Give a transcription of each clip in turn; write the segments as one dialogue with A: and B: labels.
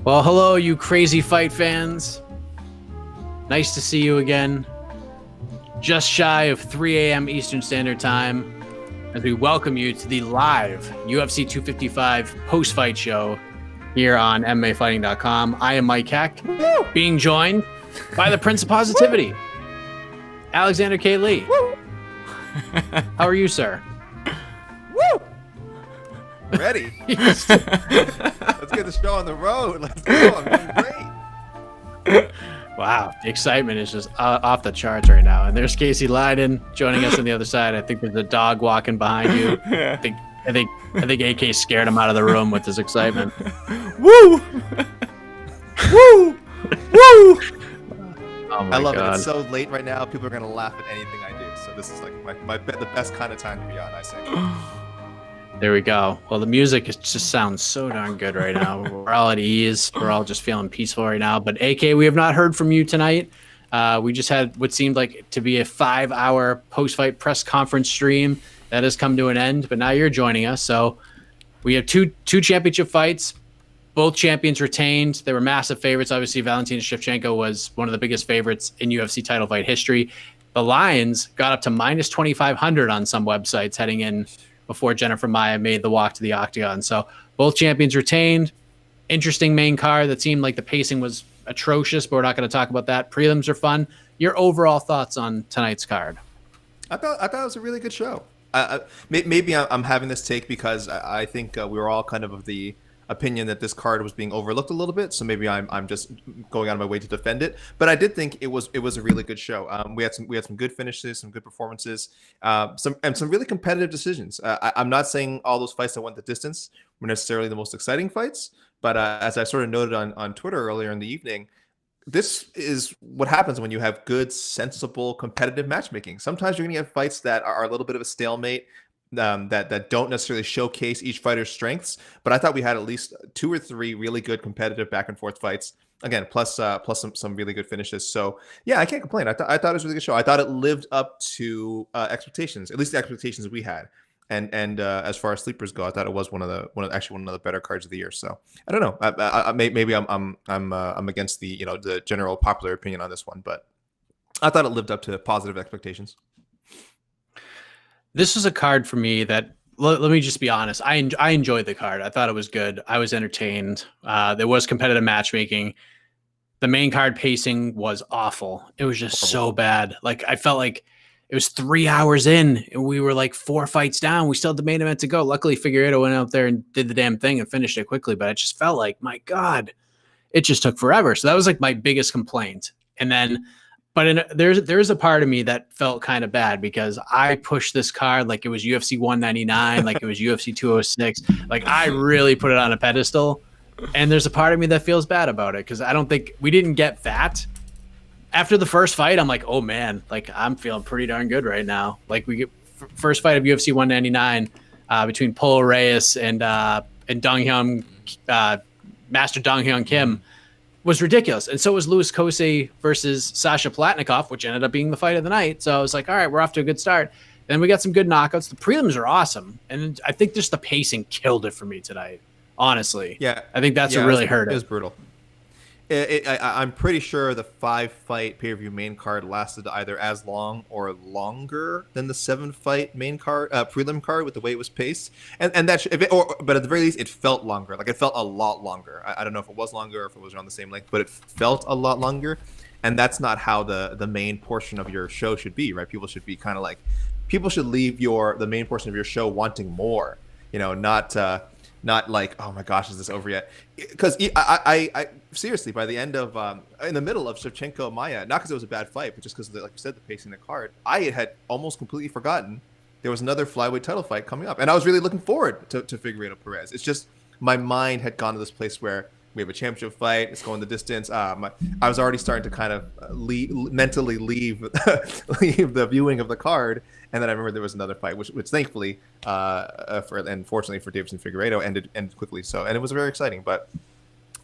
A: Well, hello, you crazy fight fans. Nice to see you again. Just shy of 3 a.m. Eastern Standard Time as we welcome you to the live UFC 255 post-fight show here on MMAfighting.com. I am Mike Heck, being joined by the Prince of Positivity, Alexander K. Lee. How are you, sir?
B: Woo! Ready? Let's get the show on the road. Let's go. I'm doing great.
A: Wow, the excitement is just off the charts right now. And there's Casey Leydon joining us on the other side. I think there's a dog walking behind you. I think AK scared him out of the room with his excitement.
B: Woo! Woo! Woo!
A: Oh my
B: I love
A: God.
B: it. It's so late right now. People are gonna laugh at anything I do. So this is like the best kind of time to be on. I say.
A: There we go. Well, the music just sounds so darn good right now. We're all at ease. We're all just feeling peaceful right now. But AK, we have not heard from you tonight. We just had what seemed like to be a 5-hour post-fight press conference stream that has come to an end. But now you're joining us. So we have two championship fights. Both champions retained. They were massive favorites. Obviously, Valentina Shevchenko was one of the biggest favorites in UFC title fight history. The lines got up to minus 2,500 on some websites heading in before Jennifer Maia made the walk to the octagon. So both champions retained. Interesting main card that seemed like the pacing was atrocious, but we're not going to talk about that. Prelims are fun. Your overall thoughts on tonight's card?
B: I thought it was a really good show. Maybe I'm having this take because I think we were all kind of the opinion that this card was being overlooked a little bit, so maybe I'm just going out of my way to defend it. But I did think it was a really good show. We had some good finishes, some good performances, some really competitive decisions. I'm not saying all those fights that went the distance were necessarily the most exciting fights, but as I sort of noted on Twitter earlier in the evening, this is what happens when you have good, sensible, competitive matchmaking. Sometimes you're going to get fights that are a little bit of a stalemate, that don't necessarily showcase each fighter's strengths. But I thought we had at least 2 or 3 really good competitive back and forth fights. Again, plus some really good finishes. So yeah, I can't complain. I thought it was a really good show. I thought it lived up to expectations, at least the expectations we had. And as far as sleepers go, I thought it was one of the better cards of the year. So I don't know. Maybe I'm against the general popular opinion on this one, but I thought it lived up to positive expectations.
A: This was a card for me that, let me just be honest, I enjoyed the card. I thought it was good. I was entertained. There was competitive matchmaking. The main card pacing was awful. It was just so bad. Like, I felt like it was 3 hours in and we were like 4 fights down. We still had the main event to go. Luckily, Figueiredo went out there and did the damn thing and finished it quickly. But it just felt like, my God, it just took forever. So that was like my biggest complaint. And then, but there's a part of me that felt kind of bad because I pushed this card like it was UFC 199, like it was UFC 206. Like, I really put it on a pedestal. And there's a part of me that feels bad about it because I don't think we didn't get that. After the first fight, I'm like, oh man, like I'm feeling pretty darn good right now. Like, we get first fight of UFC 199 between Polo Reyes and Dong Hyun, Master Dong Hyun Kim, was ridiculous. And so was Louis Kosei versus Sasha Platnikov, which ended up being the fight of the night. So I was like, all right, we're off to a good start. And we got some good knockouts. The prelims are awesome. And I think just the pacing killed it for me tonight, honestly.
B: Yeah.
A: I think that's what really hurt it.
B: It was brutal. I'm pretty sure the 5-fight pay-per-view main card lasted either as long or longer than the 7-fight main card, prelim card, with the way it was paced. And that, but at the very least, it felt longer. Like, it felt a lot longer. I don't know if it was longer or if it was around the same length, but it felt a lot longer. And that's not how the main portion of your show should be, right? People should be kind of like, people should leave the main portion of your show wanting more. Not like, oh my gosh, is this over yet? Because I seriously, by the end of in the middle of Shevchenko Maia, not because it was a bad fight, but just because, like you said, the pacing of the card, I had almost completely forgotten there was another flyweight title fight coming up, and I was really looking forward to Figueiredo Perez. It's just my mind had gone to this place where we have a championship fight, it's going the distance. I was already starting to kind of mentally leave the viewing of the card. And then I remember there was another fight, which thankfully, and fortunately for Deiveson Figueiredo, ended quickly. So, and it was very exciting. But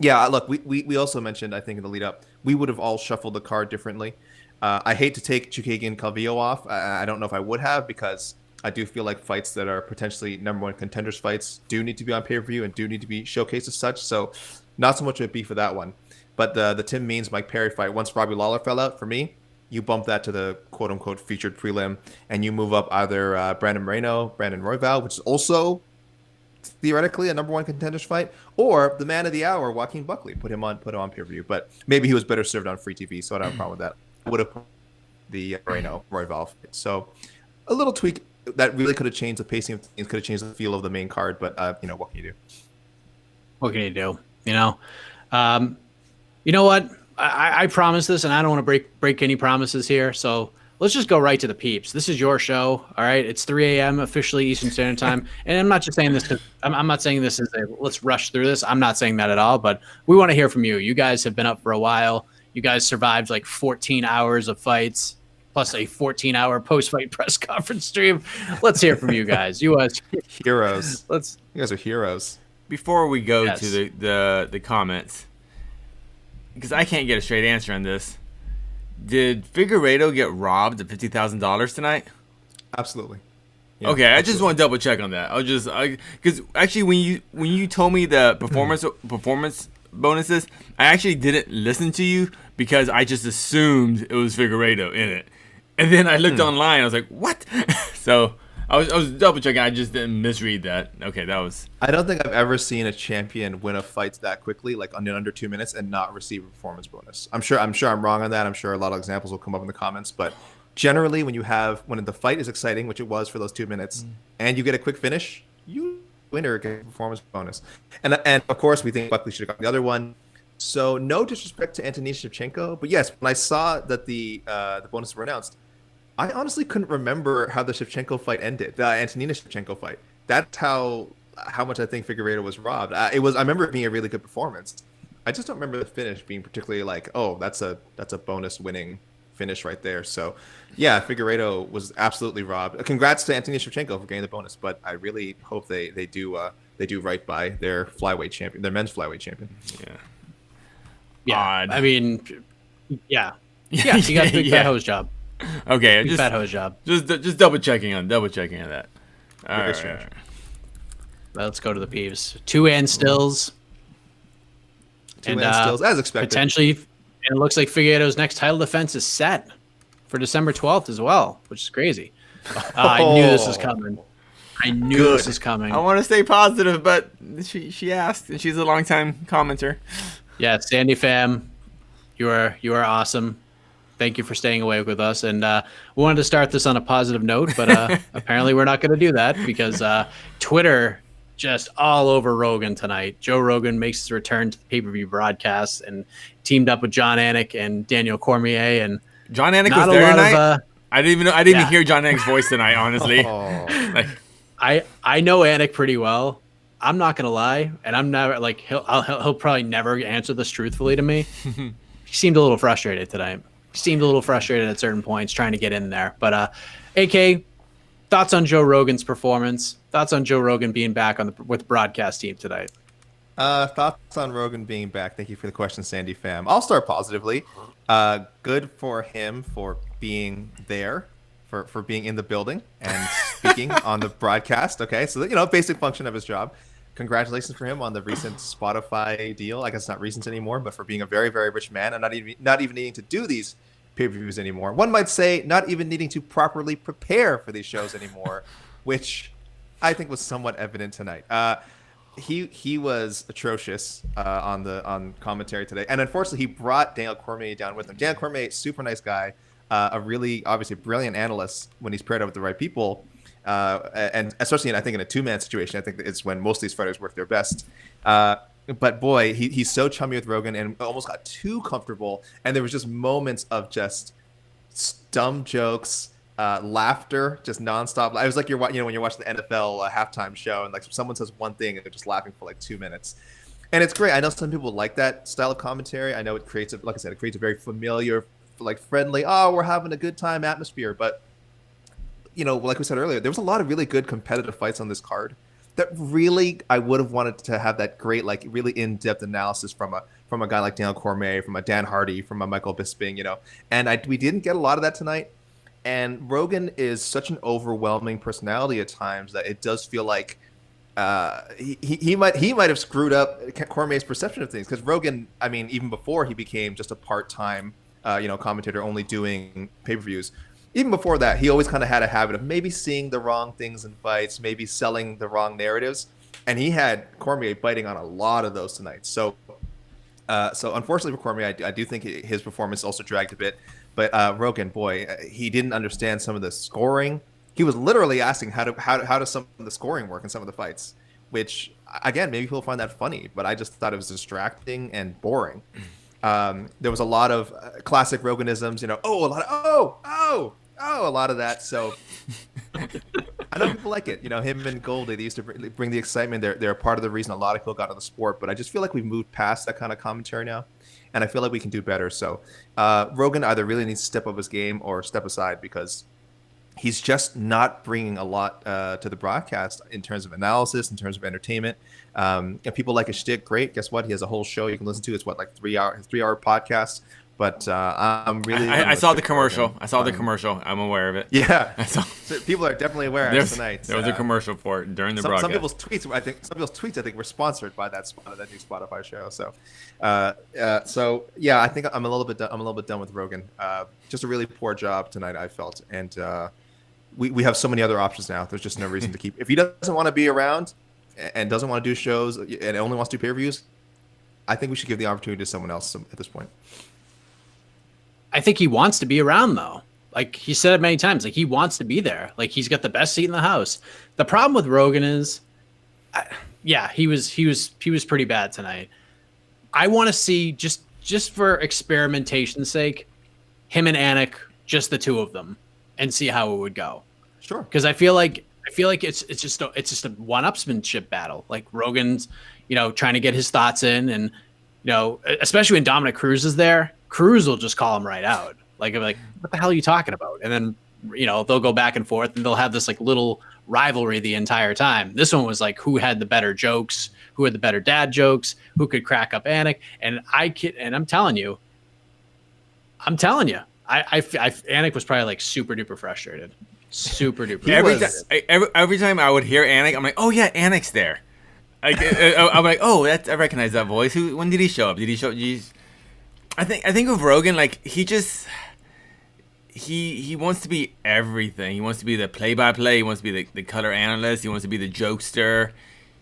B: yeah, look, we also mentioned, I think in the lead up, we would have all shuffled the card differently. I hate to take Chookagian Calvillo off. I don't know if I would have, because I do feel like fights that are potentially number one contenders fights do need to be on pay-per-view and do need to be showcased as such. So not so much of a beef for that one. But the Tim Means Mike Perry fight, once Robbie Lawler fell out, for me, you bump that to the quote unquote featured prelim, and you move up either Brandon Moreno, Brandon Royval, which is also theoretically a number one contenders fight, or the man of the hour, Joaquin Buckley. Put him on pay-per-view. But maybe he was better served on free TV, so I don't have a problem with that. I would have put the Moreno Royval fight. So a little tweak that really could have changed the pacing of things, could have changed the feel of the main card, but what can you do?
A: What can you do? You know what? I promise this, and I don't want to break any promises here. So let's just go right to the peeps. This is your show, all right? It's 3 a.m. officially Eastern Standard Time, and I'm not just saying this because I'm not saying this as a let's rush through this. I'm not saying that at all, but we want to hear from you. You guys have been up for a while. You guys survived like 14 hours of fights plus a 14-hour post-fight press conference stream. Let's hear from you guys. You guys,
B: heroes. You guys are heroes.
C: Before we go to the comments, because I can't get a straight answer on this, did Figueiredo get robbed of $50,000 tonight?
B: Absolutely.
C: Yeah, okay, I just want to double check on that. Because actually when you told me the performance bonuses, I actually didn't listen to you because I just assumed it was Figueiredo in it. And then I looked online. I was like, what? So I was double checking. I just didn't misread that. Okay, that was.
B: I don't think I've ever seen a champion win a fight that quickly, like in under 2 minutes, and not receive a performance bonus. I'm sure I'm wrong on that. I'm sure a lot of examples will come up in the comments, but generally, when the fight is exciting, which it was for those 2 minutes, and you get a quick finish, you winner get a performance bonus. And of course, we think Buckley should have got the other one. So no disrespect to Valentina Shevchenko, but yes, when I saw that the bonuses were announced, I honestly couldn't remember how the Shevchenko fight ended. The Antonina Shevchenko fight. That's how much I think Figueiredo was robbed. I remember it being a really good performance. I just don't remember the finish being particularly like, oh, that's a bonus winning finish right there. So yeah, Figueiredo was absolutely robbed. Congrats to Antonina Shevchenko for getting the bonus, but I really hope they do right by their flyweight champion, their men's flyweight champion.
A: Yeah. Odd. I mean, yeah. She got a big fat hose job.
C: Okay,
A: big fat hose job.
C: Just double checking on that. All right.
A: Let's go to the peeves. 2 and stills.
B: Stills, as expected.
A: Potentially, and it looks like Figueiredo's next title defense is set for December 12th as well, which is crazy. I knew this was coming. This was coming.
C: I want to stay positive, but she asked, and she's a longtime commenter.
A: Yeah, Sandy fam, you are awesome. Thank you for staying awake with us. And we wanted to start this on a positive note, but apparently we're not going to do that because Twitter just all over Rogan tonight. Joe Rogan makes his return to the pay-per-view broadcast and teamed up with John Anik and Daniel Cormier. And
C: John Anik was there tonight? I didn't even hear John Anik's voice tonight, honestly.
A: I know Anik pretty well. I'm not gonna lie, and I'm never like he'll probably never answer this truthfully to me. He seemed a little frustrated tonight. He seemed a little frustrated at certain points trying to get in there. But AK, thoughts on Joe Rogan's performance? Thoughts on Joe Rogan being back with the broadcast team tonight?
B: Thoughts on Rogan being back? Thank you for the question, Sandy fam. I'll start positively. Good for him for being there, for being in the building and speaking on the broadcast. Okay, so basic function of his job. Congratulations for him on the recent Spotify deal. I guess it's not recent anymore, but for being a very, very rich man and not even needing to do these pay-per-views anymore. One might say not even needing to properly prepare for these shows anymore, which I think was somewhat evident tonight. He was atrocious on commentary today, and unfortunately, he brought Daniel Cormier down with him. Daniel Cormier, super nice guy, a really obviously brilliant analyst when he's paired up with the right people. And especially I think in a two-man situation, I think it's when most of these fighters work their best. But boy, he's so chummy with Rogan and almost got too comfortable. And there was just moments of just dumb jokes, laughter, just nonstop. I was like when you're watching the NFL halftime show and like someone says one thing and they're just laughing for like 2 minutes. And it's great. I know some people like that style of commentary. I know it creates it creates a very familiar, like friendly, we're having a good time atmosphere. But like we said earlier, there was a lot of really good competitive fights on this card that really I would have wanted to have that great, like really in-depth analysis from a guy like Daniel Cormier, from a Dan Hardy, from a Michael Bisping, and we didn't get a lot of that tonight. And Rogan is such an overwhelming personality at times that it does feel like he might have screwed up Cormier's perception of things, because Rogan, I mean, even before he became just a part-time commentator only doing pay-per-views, even before that, he always kind of had a habit of maybe seeing the wrong things in fights, maybe selling the wrong narratives, and he had Cormier biting on a lot of those tonight. So unfortunately for Cormier, I do think his performance also dragged a bit. But Rogan, boy, he didn't understand some of the scoring. He was literally asking how does some of the scoring work in some of the fights, which again, maybe people find that funny, but I just thought it was distracting and boring. There was a lot of classic Roganisms, a lot of that. So I know people like it. Him and Goldie, they used to bring the excitement. They're part of the reason a lot of people got into the sport. But I just feel like we've moved past that kind of commentary now, and I feel like we can do better. So Rogan either really needs to step up his game or step aside, because he's just not bringing a lot to the broadcast in terms of analysis, in terms of entertainment. If people like his shtick, great. Guess what? He has a whole show you can listen to. It's like 3-hour podcast. But I'm really.
C: I saw the commercial. I saw the commercial. I'm aware of it.
B: Yeah. So people are definitely aware of tonight.
C: There was a commercial for it during the broadcast.
B: Some people's tweets, I think, were sponsored by that new Spotify show. So, I think I'm a little bit done with Rogan. Just a really poor job tonight, I felt, and we have so many other options now. There's just no reason to keep. If he doesn't want to be around and doesn't want to do shows and only wants to do pay-per-views, I think we should give the opportunity to someone else at this point.
A: I think he wants to be around, though. Like he said it many times, like he wants to be there. Like he's got the best seat in the house. The problem with Rogan is, he was pretty bad tonight. I want to see just for experimentation's sake, him and Anik, just the two of them, and see how it would go.
B: Sure.
A: Because I feel like it's just a one-upsmanship battle. Like Rogan's, trying to get his thoughts in, and especially when Dominic Cruz is there. Cruz will just call him right out. Like, I'm like, what the hell are you talking about? And then, they'll go back and forth, and they'll have this like little rivalry the entire time. This one was like, who had the better jokes, who had the better dad jokes, who could crack up Anik. And I'm telling you, Anik was probably like super duper frustrated. Super duper.
C: Every time I would hear Anik, I'm like, oh yeah, Anik's there. I'm like, oh, I recognize that voice. When did he show up? Did he show? Geez. I think of Rogan, like he wants to be everything. He wants to be the play-by-play. He wants to be the color analyst. He wants to be the jokester.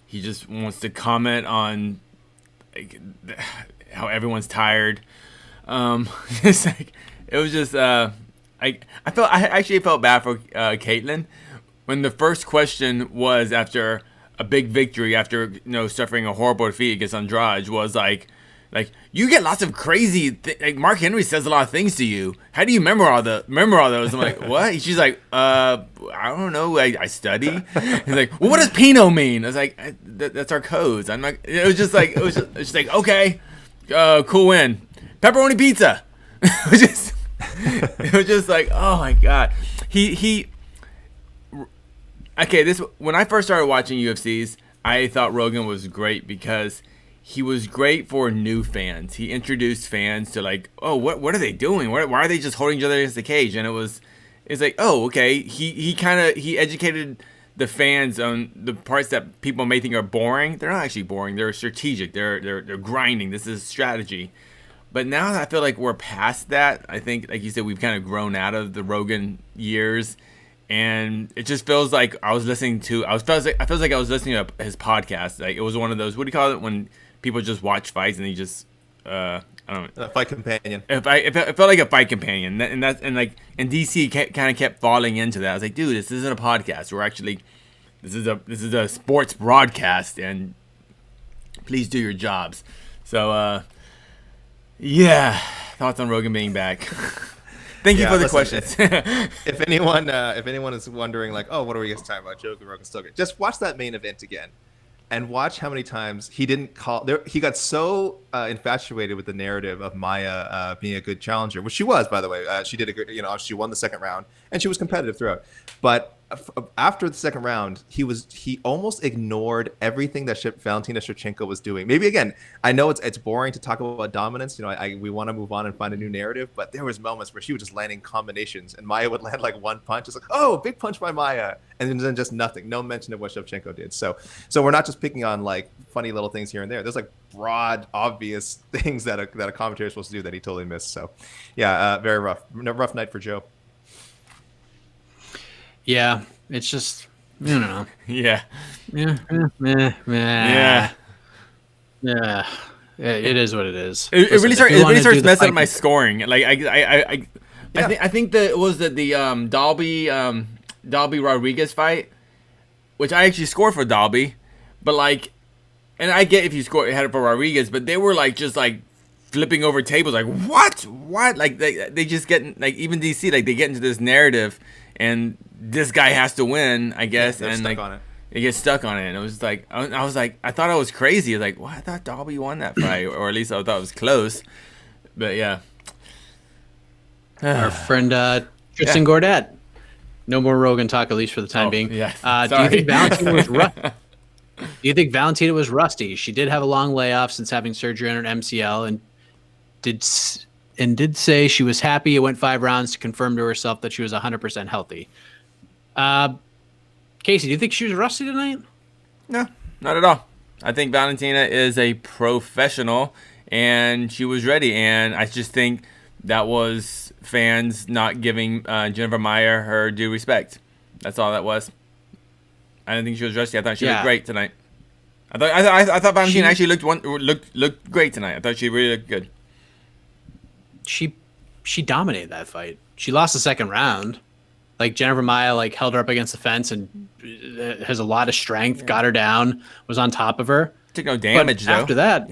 C: He just wants to comment on how everyone's tired. It's like it was just I actually felt bad for Caitlin when the first question was after a big victory, after suffering a horrible defeat against Andrade, was like you get lots of crazy like Mark Henry says a lot of things to you. How do you remember all those? I'm like, what? She's like, I don't know. I study. He's like, well, what does Pinot mean? I was like, that's our codes. I'm like, it was just like, okay, cool win. Pepperoni pizza. It was just like, oh my god. Okay, when I first started watching UFCs, I thought Rogan was great because he was great for new fans. He introduced fans to like, oh, what are they doing? Why are they just holding each other against the cage? And it's like, oh, okay. He educated the fans on the parts that people may think are boring. They're not actually boring. They're strategic. They're grinding. This is strategy. But now I feel like we're past that. I think, like you said, we've kind of grown out of the Rogan years. And it just feels like I was listening to I felt like I was listening to his podcast. Like it was one of those, what do you call it when people just watch fights and they just I don't know,
B: a fight companion.
C: It felt like a fight companion, and DC kind of kept falling into that. I was like, dude, this isn't a podcast. This is a sports broadcast, and please do your jobs. So yeah, thoughts on Rogan being back. Thank you for the questions.
B: If anyone is wondering, like, oh, what are we going to talk about? Joe Rogan still good. Just watch that main event again, and watch how many times he didn't call. He got so infatuated with the narrative of Maya being a good challenger, which she was, by the way. She did she won the second round, and she was competitive throughout. But after the second round, he almost ignored everything that Valentina Shevchenko was doing. Maybe again, I know it's boring to talk about dominance. We want to move on and find a new narrative, but there was moments where she was just landing combinations, and Maya would land like one punch. It's like, oh, big punch by Maya, and then just nothing, no mention of what Shevchenko did. So we're not just picking on like funny little things here and there. There's like broad, obvious things that a commentator is supposed to do that he totally missed. So, yeah, very rough night for Joe.
A: Yeah, it's just, I don't know.
C: Yeah.
A: Yeah. It is what it is.
C: It really starts messing up my scoring. Like I think that it was the Dalby Rodriguez fight, which I actually scored for Dalby, but like, and I get if you score ahead for Rodriguez, but they were like just like flipping over tables, like what, like they just get like even DC like they get into this narrative, and this guy has to win, I guess, and like on it. It gets stuck on it, and it was like I was like I thought I was crazy, like what, I thought Dalby won that fight, or at least I thought it was close, but yeah.
A: Our friend Tristan Gordet. No more Rogan talk, at least for the time being.
C: Yeah.
A: Do you think Valentina was rusty? Do you think Valentina was rusty? She did have a long layoff since having surgery on her MCL, and did say she was happy it went 5 rounds to confirm to herself that she was 100% healthy. Casey, do you think she was rusty tonight?
C: No, not at all. I think Valentina is a professional, and she was ready. And I just think that was fans not giving Jennifer Maia her due respect. That's all that was. I didn't think she was rusty. I thought she looked great tonight. I thought Valentina actually looked great tonight. I thought she really looked good.
A: She dominated that fight. She lost the second round. Like Jennifer Maia like held her up against the fence and has a lot of strength, got her down, was on top of her.
C: Took no damage though.
A: After that,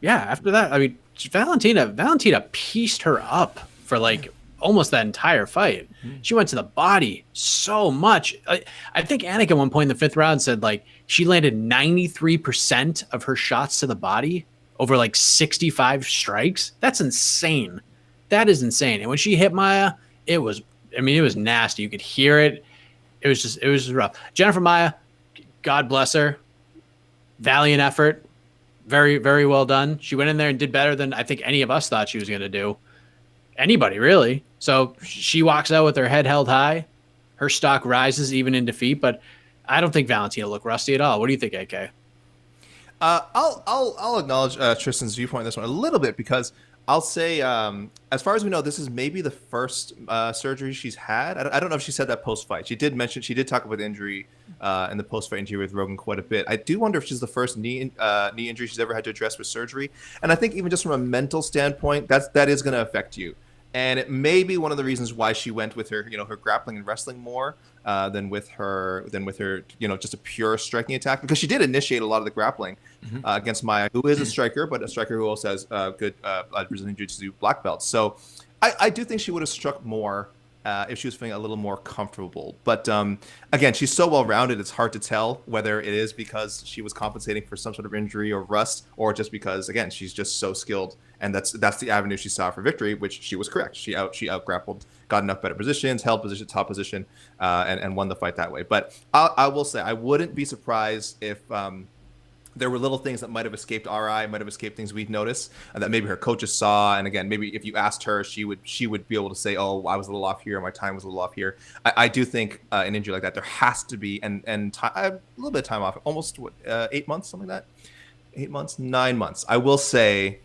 C: after
A: that, I mean, Valentina pieced her up for like almost that entire fight. She went to the body so much. I think Anik at one point in the 5th round said like she landed 93% of her shots to the body over like 65 strikes. That's insane. That is insane. And when she hit Maia, it was nasty. You could hear it. It was just rough. Jennifer Maia, God bless her. Valiant effort. Very, very well done. She went in there and did better than I think any of us thought she was going to do. Anybody, really. So she walks out with her head held high. Her stock rises even in defeat, but I don't think Valentina looked rusty at all. What do you think, AK?
B: I'll acknowledge Tristan's viewpoint on this one a little bit, because I'll say, as far as we know, this is maybe the first surgery she's had. I don't know if she said that post-fight. She did talk about injury and the post-fight injury with Rogan quite a bit. I do wonder if she's the first knee injury she's ever had to address with surgery. And I think even just from a mental standpoint, that is going to affect you. And it may be one of the reasons why she went with her, her grappling and wrestling more than with her, just a pure striking attack, because she did initiate a lot of the grappling against Maia, who is a striker, but a striker who also has good Brazilian Jiu-Jitsu black belts. So I do think she would have struck more if she was feeling a little more comfortable. But again, she's so well-rounded, it's hard to tell whether it is because she was compensating for some sort of injury or rust, or just because, again, she's just so skilled. And that's the avenue she saw for victory, which she was correct. She out grappled, got enough better positions, held position, top position, and won the fight that way. But I will say, I wouldn't be surprised if there were little things that might have escaped our eye, might have escaped things we'd notice, that maybe her coaches saw. And again, maybe if you asked her, she would be able to say, oh, I was a little off here, my time was a little off here. I do think an injury like that, there has to be a little bit of time off, almost 8 months, something like that. 8 months, 9 months. I will say,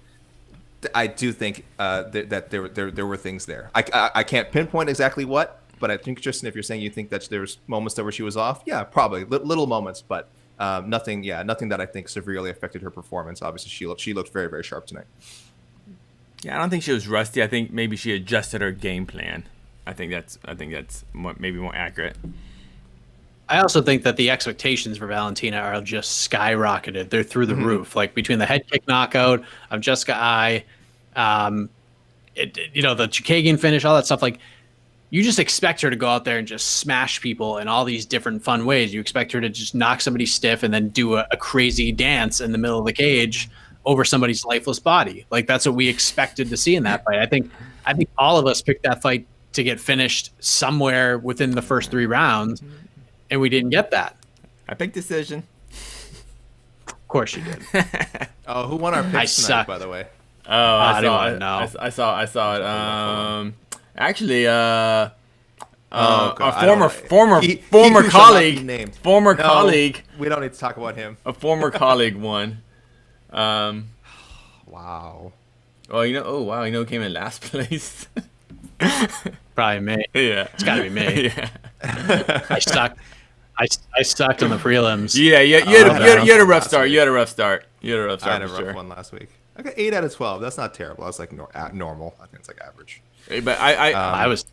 B: I do think that there were things there. I can't pinpoint exactly what, but I think, Tristan, if you're saying you think that there's moments where she was off, yeah, probably little moments, but nothing that I think severely affected her performance. Obviously, she looked very, very sharp tonight.
C: Yeah, I don't think she was rusty. I think maybe she adjusted her game plan. I think that's maybe more accurate.
A: I also think that the expectations for Valentina are just skyrocketed. They're through the roof. Like between the head kick knockout of Jessica Ai, the Chukagian finish, all that stuff. Like, you just expect her to go out there and just smash people in all these different fun ways. You expect her to just knock somebody stiff and then do a crazy dance in the middle of the cage over somebody's lifeless body. Like, that's what we expected to see in that fight. I think all of us picked that fight to get finished somewhere within the first 3 rounds, and we didn't get that.
C: I picked decision.
A: Of course you did.
B: Oh, who won our picks tonight,
A: suck.
B: by the way?
C: Oh, I
A: didn't
C: saw
A: wanna
C: it.
A: know.
C: I saw it. Actually,
B: God, I
C: our
B: don't
C: former
B: He
C: former
B: who shall not be
C: colleague,
B: named.
C: former
B: No,
C: colleague,
B: We don't need to talk about him.
C: a former colleague won.
B: Wow.
C: Oh, oh wow, who came in last place?
A: Probably me.
C: Yeah,
A: It's got to be me.
C: yeah.
A: I sucked. I sucked on the prelims.
C: Yeah, you had a rough start. You had a rough start. You had a rough
B: I had
C: start
B: a
C: for
B: rough
C: sure.
B: one last week. I got 8 out of 12. That's not terrible. That's like normal. I think it's like average.
C: But I
A: I was.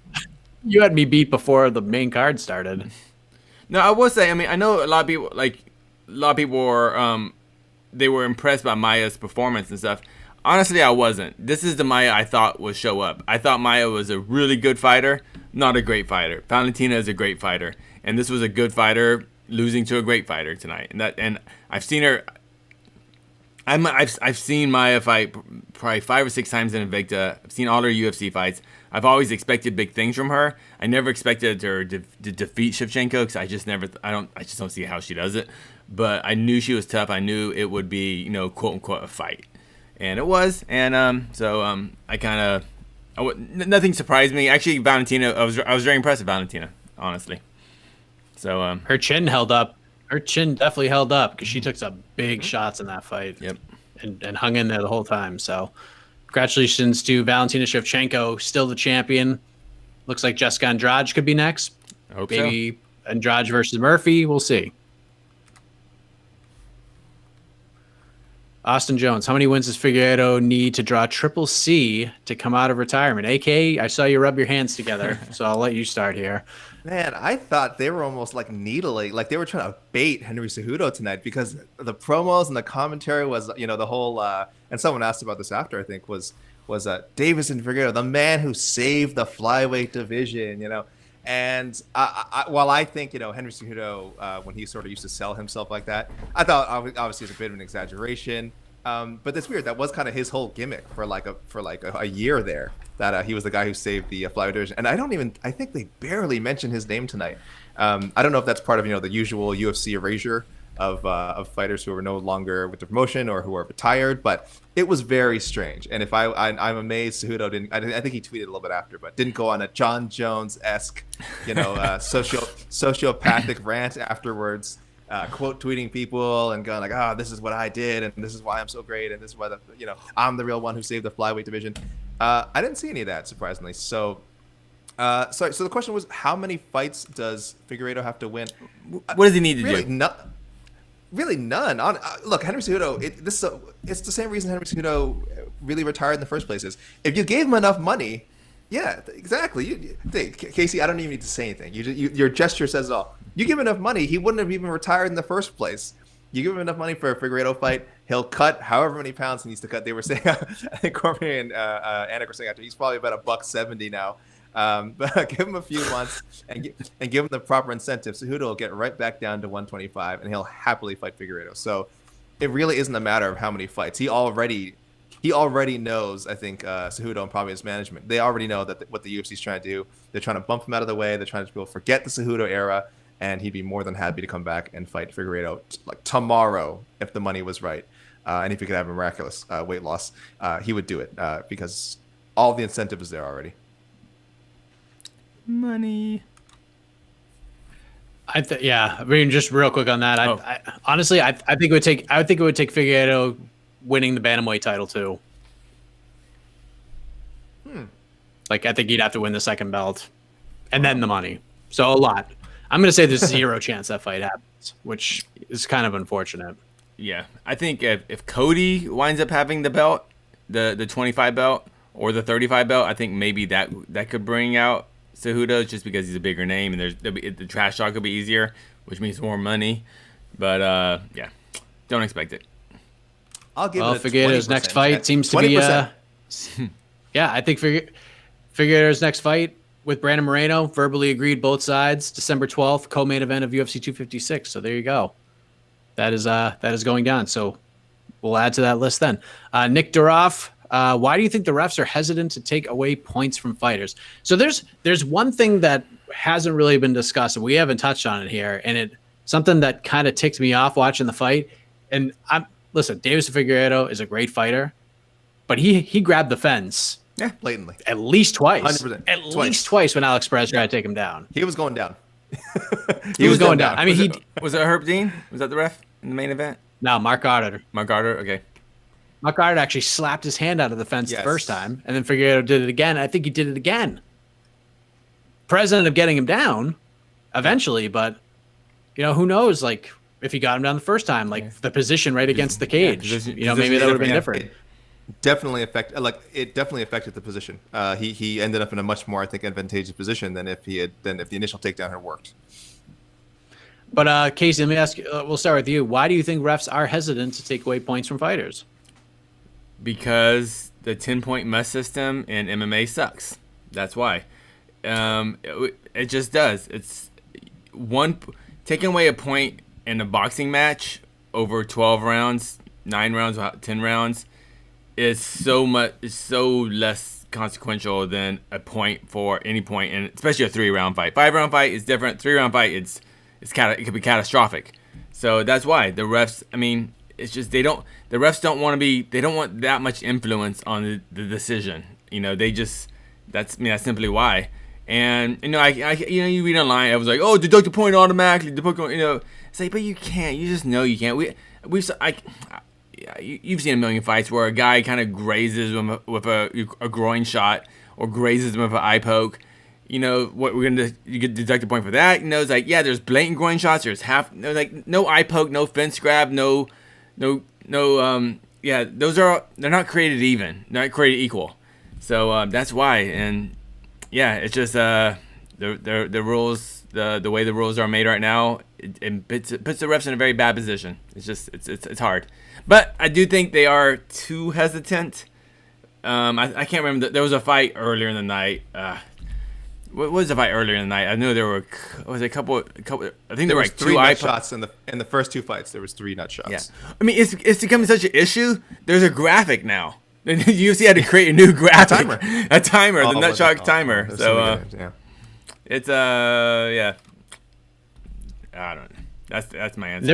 A: You had me beat before the main card started.
C: No, I will say. I mean, I know a lot of people were they were impressed by Maya's performance and stuff. Honestly, I wasn't. This is the Maya I thought would show up. I thought Maya was a really good fighter, not a great fighter. Valentina is a great fighter, and this was a good fighter losing to a great fighter tonight. And I've seen her. I've seen Maya fight probably 5 or 6 times in Invicta. I've seen all her UFC fights. I've always expected big things from her. I never expected her to defeat Shevchenko because I just don't see how she does it. But I knew she was tough. I knew it would be, quote unquote, a fight, and it was. And so I kind of nothing surprised me. Actually, Valentina, I was very impressed with Valentina, honestly. So
A: Her chin held up. Her chin definitely held up because she took some big shots in that fight.
C: Yep.
A: And hung in there the whole time. So congratulations to Valentina Shevchenko, still the champion. Looks like Jessica Andrade could be next.
C: I hope
A: Maybe Andrade versus Murphy. We'll see. Austin Jones, how many wins does Figueiredo need to draw Triple C to come out of retirement? AK, I saw you rub your hands together, so I'll let you start here.
B: Man, I thought they were almost like needling, like they were trying to bait Henry Cejudo tonight because the promos and the commentary was, the whole. And someone asked about this after, I think, was Deiveson Figueiredo, the man who saved the flyweight division, And while I think, Henry Cejudo, when he sort of used to sell himself like that, I thought obviously it's a bit of an exaggeration. But that's weird. That was kind of his whole gimmick for a year there. That he was the guy who saved the flyweight division. And I think they barely mentioned his name tonight. I don't know if that's part of the usual UFC erasure of fighters who are no longer with the promotion or who are retired, but it was very strange. And if I'm amazed Cejudo didn't. I think he tweeted a little bit after, but didn't go on a John Jones-esque, sociopathic rant afterwards, quote tweeting people and going like, this is what I did and this is why I'm so great and this is why I'm the real one who saved the flyweight division. I didn't see any of that, surprisingly. So. So the question was, how many fights does Figueiredo have to win?
C: What does he need to do?
B: Really none. Look, Henry Cejudo, it's the same reason Henry Cejudo really retired in the first place is if you gave him enough money, yeah, exactly. Casey, I don't even need to say anything. Your gesture says it all. You give him enough money, he wouldn't have even retired in the first place. You give him enough money for a Figueiredo fight, he'll cut however many pounds he needs to cut. They were saying, I think Cormier and Anik were saying after, he's probably about $170 now. But give him a few months and give him the proper incentives. Cejudo will get right back down to 125, and he'll happily fight Figueiredo. So it really isn't a matter of how many fights. He already knows. I think Cejudo and probably his management. They already know that what the UFC is trying to do. They're trying to bump him out of the way. They're trying to people forget the Cejudo era, and he'd be more than happy to come back and fight Figueiredo like tomorrow if the money was right, and if he could have a miraculous weight loss, he would do it because all the incentive is there already.
C: Money.
A: I mean, just real quick on that. I honestly, I think it would take. I would think it would take Figueiredo winning the bantamweight title too. Like I think he'd have to win the second belt, and then the money. So a lot. I'm gonna say there's 0 chance that fight happens, which is kind of unfortunate.
C: Yeah, I think if Cody winds up having the belt, the 25 belt or the 35 belt, I think maybe that could bring out Cejudo just because he's a bigger name and the trash talk will be easier, which means more money. But yeah, don't expect it.
B: I'll give it a
A: Figueiredo's
B: 20%.
A: next fight seems to
B: 20%.
A: be yeah, I think Figueiredo's next fight with Brandon Moreno, verbally agreed both sides, December 12th, co-main event of UFC 256. So there you go. That is going down. So we'll add to that list then. Nick Duroff, Why do you think the refs are hesitant to take away points from fighters? So there's one thing that hasn't really been discussed, and we haven't touched on it here, and it something that kind of ticked me off watching the fight. And listen, Deiveson Figueiredo is a great fighter, but he grabbed the fence.
B: Yeah, blatantly.
A: At least twice.
B: 100%.
A: At least twice when Alex Perez tried to take him down.
B: He was going down.
A: He was going down. I mean,
C: was it Herb Dean? Was that the ref in the main event?
A: No, Mark Goddard.
C: Mark Goddard, okay.
A: Mark Goddard actually slapped his hand out of the fence the first time, and then Figueiredo did it again. I think he did it again. Perez ended up getting him down eventually, but who knows? Like if he got him down the first time, like the position right against the cage, maybe that would have been different.
B: It definitely affected the position. He ended up in a much more, I think, advantageous position than if the initial takedown had worked.
A: But Casey, let me ask you. We'll start with you. Why do you think refs are hesitant to take away points from fighters?
C: Because the 10-point must system in MMA sucks. That's why. It just does. It's taking away a point in a boxing match over 12 rounds, 9 rounds, 10 rounds is so less consequential than a point for any point, and especially a 3-round fight. 5-round fight is different. 3-round fight, it could be catastrophic. So that's why the refs. I mean, it's just the refs don't want that much influence on the decision. That's simply why. And you read online, I was like, oh, deduct a point automatically. It's like, but you can't. You just know you can't. You've seen a million fights where a guy kind of grazes with a groin shot or grazes him with an eye poke. What we're gonna do? You get deduct a point for that. It's like, yeah, there's blatant groin shots. There's no eye poke, no fence grab, no. Yeah, they're not created even. They're not created equal. So that's why. And yeah, it's just the rules, the way the rules are made right now, it puts the refs in a very bad position. It's just it's hard. But I do think they are too hesitant. I can't remember. There was a fight earlier in the night. What was the fight earlier in the night? I know there were a couple. I think there were like
B: 3
C: two
B: nut shots in the first 2 fights. There was 3 nut shots.
C: Yeah, I mean it's becoming such an issue. There's a graphic now. The UFC had to create a new graphic, a timer, the nut shot timer. So
B: yeah,
C: it's yeah. I don't know. That's my answer.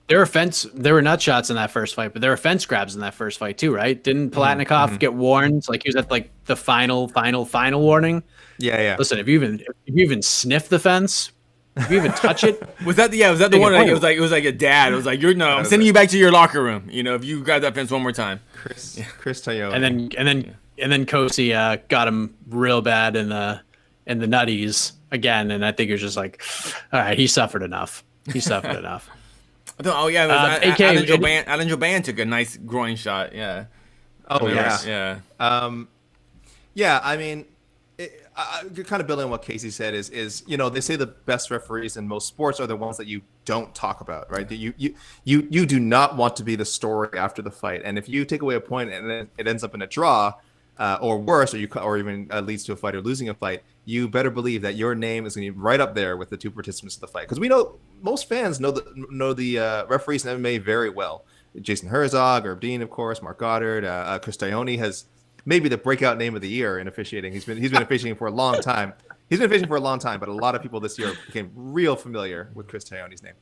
A: There were nut shots in that first fight, but there were fence grabs in that first fight too, right? Didn't Palatnikov get warned? Like he was at like the final warning.
B: Yeah.
A: Listen, if you even sniff the fence, if you even touch it,
C: was that the one? Like, it was like a dad. It was like, I'm sending you back to your locker room. If you grab that fence one more time.
B: Chris Tayo.
A: And then Kosi got him real bad in the nutties again, and I think it was just like, all right, he suffered enough.
C: Oh yeah, it was Alan Joban took a nice groin shot. Yeah.
B: Oh
C: yeah.
B: Yeah. Yeah. I mean, kind of building on what Casey said is they say the best referees in most sports are the ones that you don't talk about, right? You do not want to be the story after the fight, and if you take away a point and then it ends up in a draw, or worse, or even leads to a fighter losing a fight, you better believe that your name is going to be right up there with the 2 participants of the fight, because we know most fans know the referees in MMA very well. Jason Herzog, Herb Dean, of course, Mark Goddard, Chris Taglioni has maybe the breakout name of the year in officiating. He's been officiating for a long time. But a lot of people this year became real familiar with Chris Taglioni's name.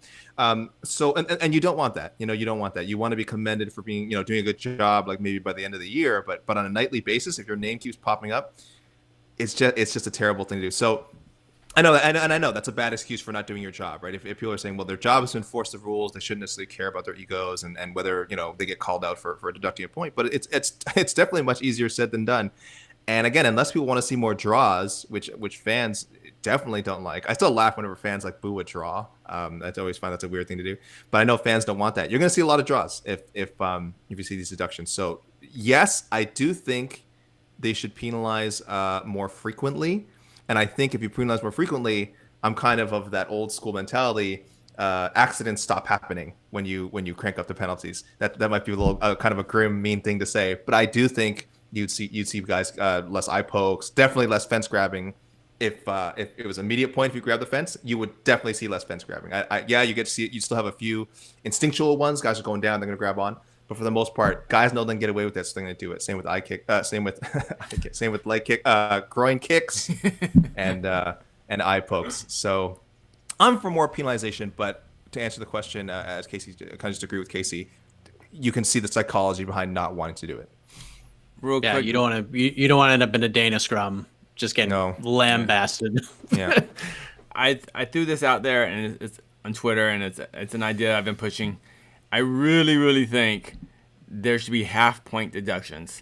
B: So you don't want that. You don't want that. You want to be commended for being, doing a good job, like maybe by the end of the year. But on a nightly basis, if your name keeps popping up, it's just a terrible thing to do. So I know that, and I know that's a bad excuse for not doing your job, right? If people are saying, well, their job is to enforce the rules, they shouldn't necessarily care about their egos and whether they get called out for deducting a point. But it's definitely much easier said than done. And again, unless people want to see more draws, which fans definitely don't like. I still laugh whenever fans like boo a draw. I always find that's a weird thing to do. But I know fans don't want that. You're going to see a lot of draws if you see these deductions. So yes, I do think they should penalize more frequently. And I think if you penalize more frequently, I'm kind of that old school mentality. Accidents stop happening when you crank up the penalties. That might be a little kind of a grim, mean thing to say, but I do think you'd see guys less eye pokes, definitely less fence grabbing. If it was immediate point, if you grab the fence, you would definitely see less fence grabbing. You get to see it. You still have a few instinctual ones. Guys are going down, they're going to grab on. But for the most part, guys know they can get away with that, so they're going to do it. Same with eye kick. Same with same with leg kick, groin kicks, and eye pokes. So I'm for more penalization. But to answer the question, as Casey, I kind of just agree with Casey. You can see the psychology behind not wanting to do it.
C: Real quick,
A: you don't want to. You don't want to end up in a Dana scrum just getting lambasted.
B: Yeah.
C: I threw this out there, and it's on Twitter, and it's an idea I've been pushing. I really think there should be half-point deductions.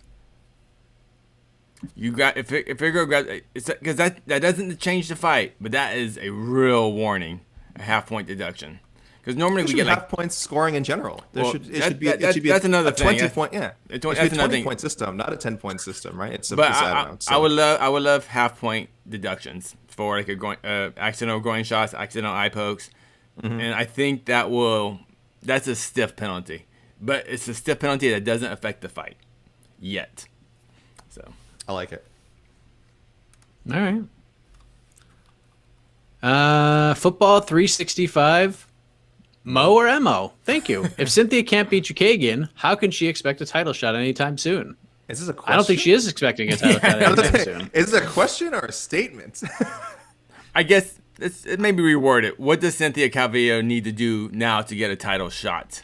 C: You got if Figueiredo grabs, because that doesn't change the fight, but that is a real warning, a half-point deduction. Because normally we get
B: half points scoring in general.
C: It should be
B: that's
C: another
B: a
C: thing.
B: 20-point, yeah. It should be a 20-point system, not a 10-point system, right? It's
C: but I would love half-point deductions for like accidental groin shots, accidental eye pokes, and I think that's a stiff penalty. But it's a stiff penalty that doesn't affect the fight yet. So
B: I like it.
A: All right. Football 365. Mo or Mo? Thank you. If Cynthia can't beat Chukagian, how can she expect a title shot anytime soon?
B: Is this a question?
A: I don't think she is expecting a title shot anytime soon.
B: Is this a question or a statement?
C: I guess it may be reworded. What does Cynthia Calvillo need to do now to get a title shot?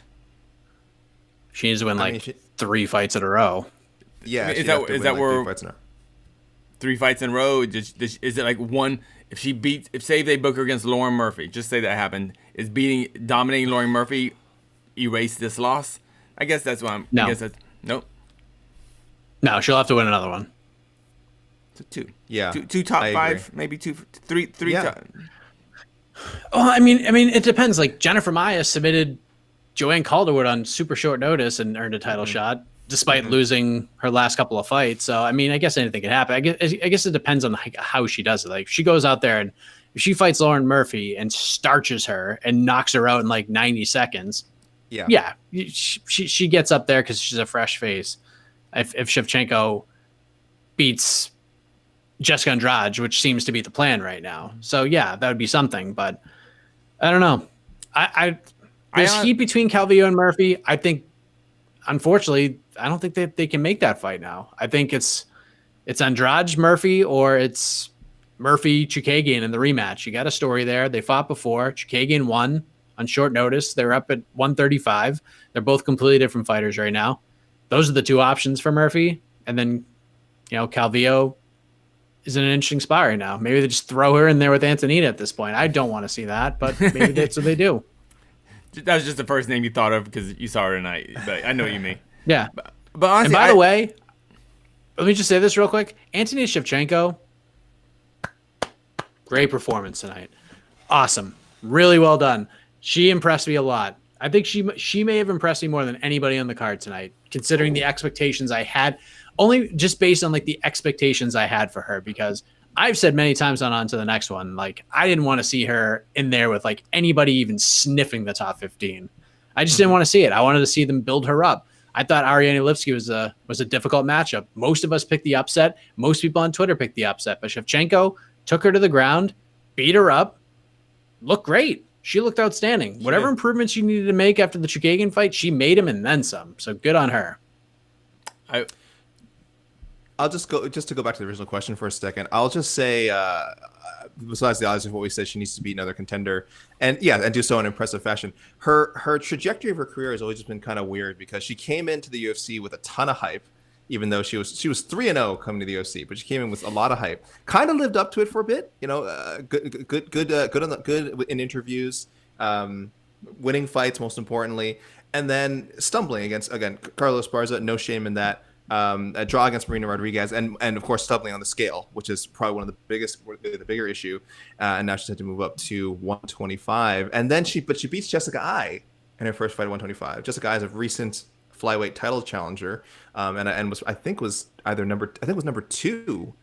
A: She needs to win 3 fights in a row.
B: Yeah.
C: Is that where 3 fights in a row? Is it like one? If say they book her against Lauren Murphy, just say that happened, is dominating Lauren Murphy erase this loss? I guess that's what
A: No.
C: I guess that's nope.
A: No, she'll have to win another one.
C: So 2.
B: Yeah.
C: Two top 5, maybe 2, 3.
B: Yeah.
A: Well, I mean, it depends. Like Jennifer Maia submitted Joanne Calderwood on super short notice and earned a title shot, despite losing her last couple of fights. So, I mean, I guess anything can happen. I guess it depends on how she does it. Like, if she goes out there and if she fights Lauren Murphy and starches her and knocks her out in like 90 seconds, she gets up there because she's a fresh face. If Shevchenko beats Jessica Andrade, which seems to be the plan right now. So, yeah, that would be something. But I don't know. There's heat between Calvillo and Murphy. I think, unfortunately, I don't think they can make that fight now. I think it's Andrade Murphy or it's Murphy Chukagian in the rematch. You got a story there. They fought before. Chukagian won on short notice. They're up at 135. They're both completely different fighters right now. Those are the 2 options for Murphy. And then, Calvillo is in an interesting spot right now. Maybe they just throw her in there with Antonina at this point. I don't want to see that, but maybe that's what they do.
C: That was just the first name you thought of because you saw her tonight. But I know what you mean.
A: Yeah.
C: But honestly,
A: and by the way, let me just say this real quick. Valentina Shevchenko, great performance tonight. Awesome. Really well done. She impressed me a lot. I think she may have impressed me more than anybody on the card tonight, considering the expectations I had, only just based on like the expectations I had for her, because I've said many times on to the next one, like I didn't want to see her in there with like anybody even sniffing the top 15. I just didn't want to see it. I wanted to see them build her up. I thought Ariane Lipsky was a difficult matchup. Most of us picked the upset. Most people on Twitter picked the upset, but Shevchenko took her to the ground, beat her up, looked great. She looked outstanding. Whatever improvements she needed to make after the Chukagian fight, she made them and then some. So good on her.
B: I'll just to go back to the original question for a second. I'll just say, besides the odds of what we said, she needs to beat another contender, and do so in impressive fashion. Her trajectory of her career has always just been kind of weird because she came into the UFC with a ton of hype, even though she was 3-0 coming to the UFC, but she came in with a lot of hype. Kind of lived up to it for a bit, good in interviews, winning fights most importantly, and then stumbling against Carlos Barza. No shame in that. A draw against Marina Rodriguez, and of course stumbling on the scale, which is probably one of the bigger issue. And now she's had to move up to 125, and then she beats Jessica Eye in her first fight at 125. Jessica Eye is a recent flyweight title challenger, and was number 2,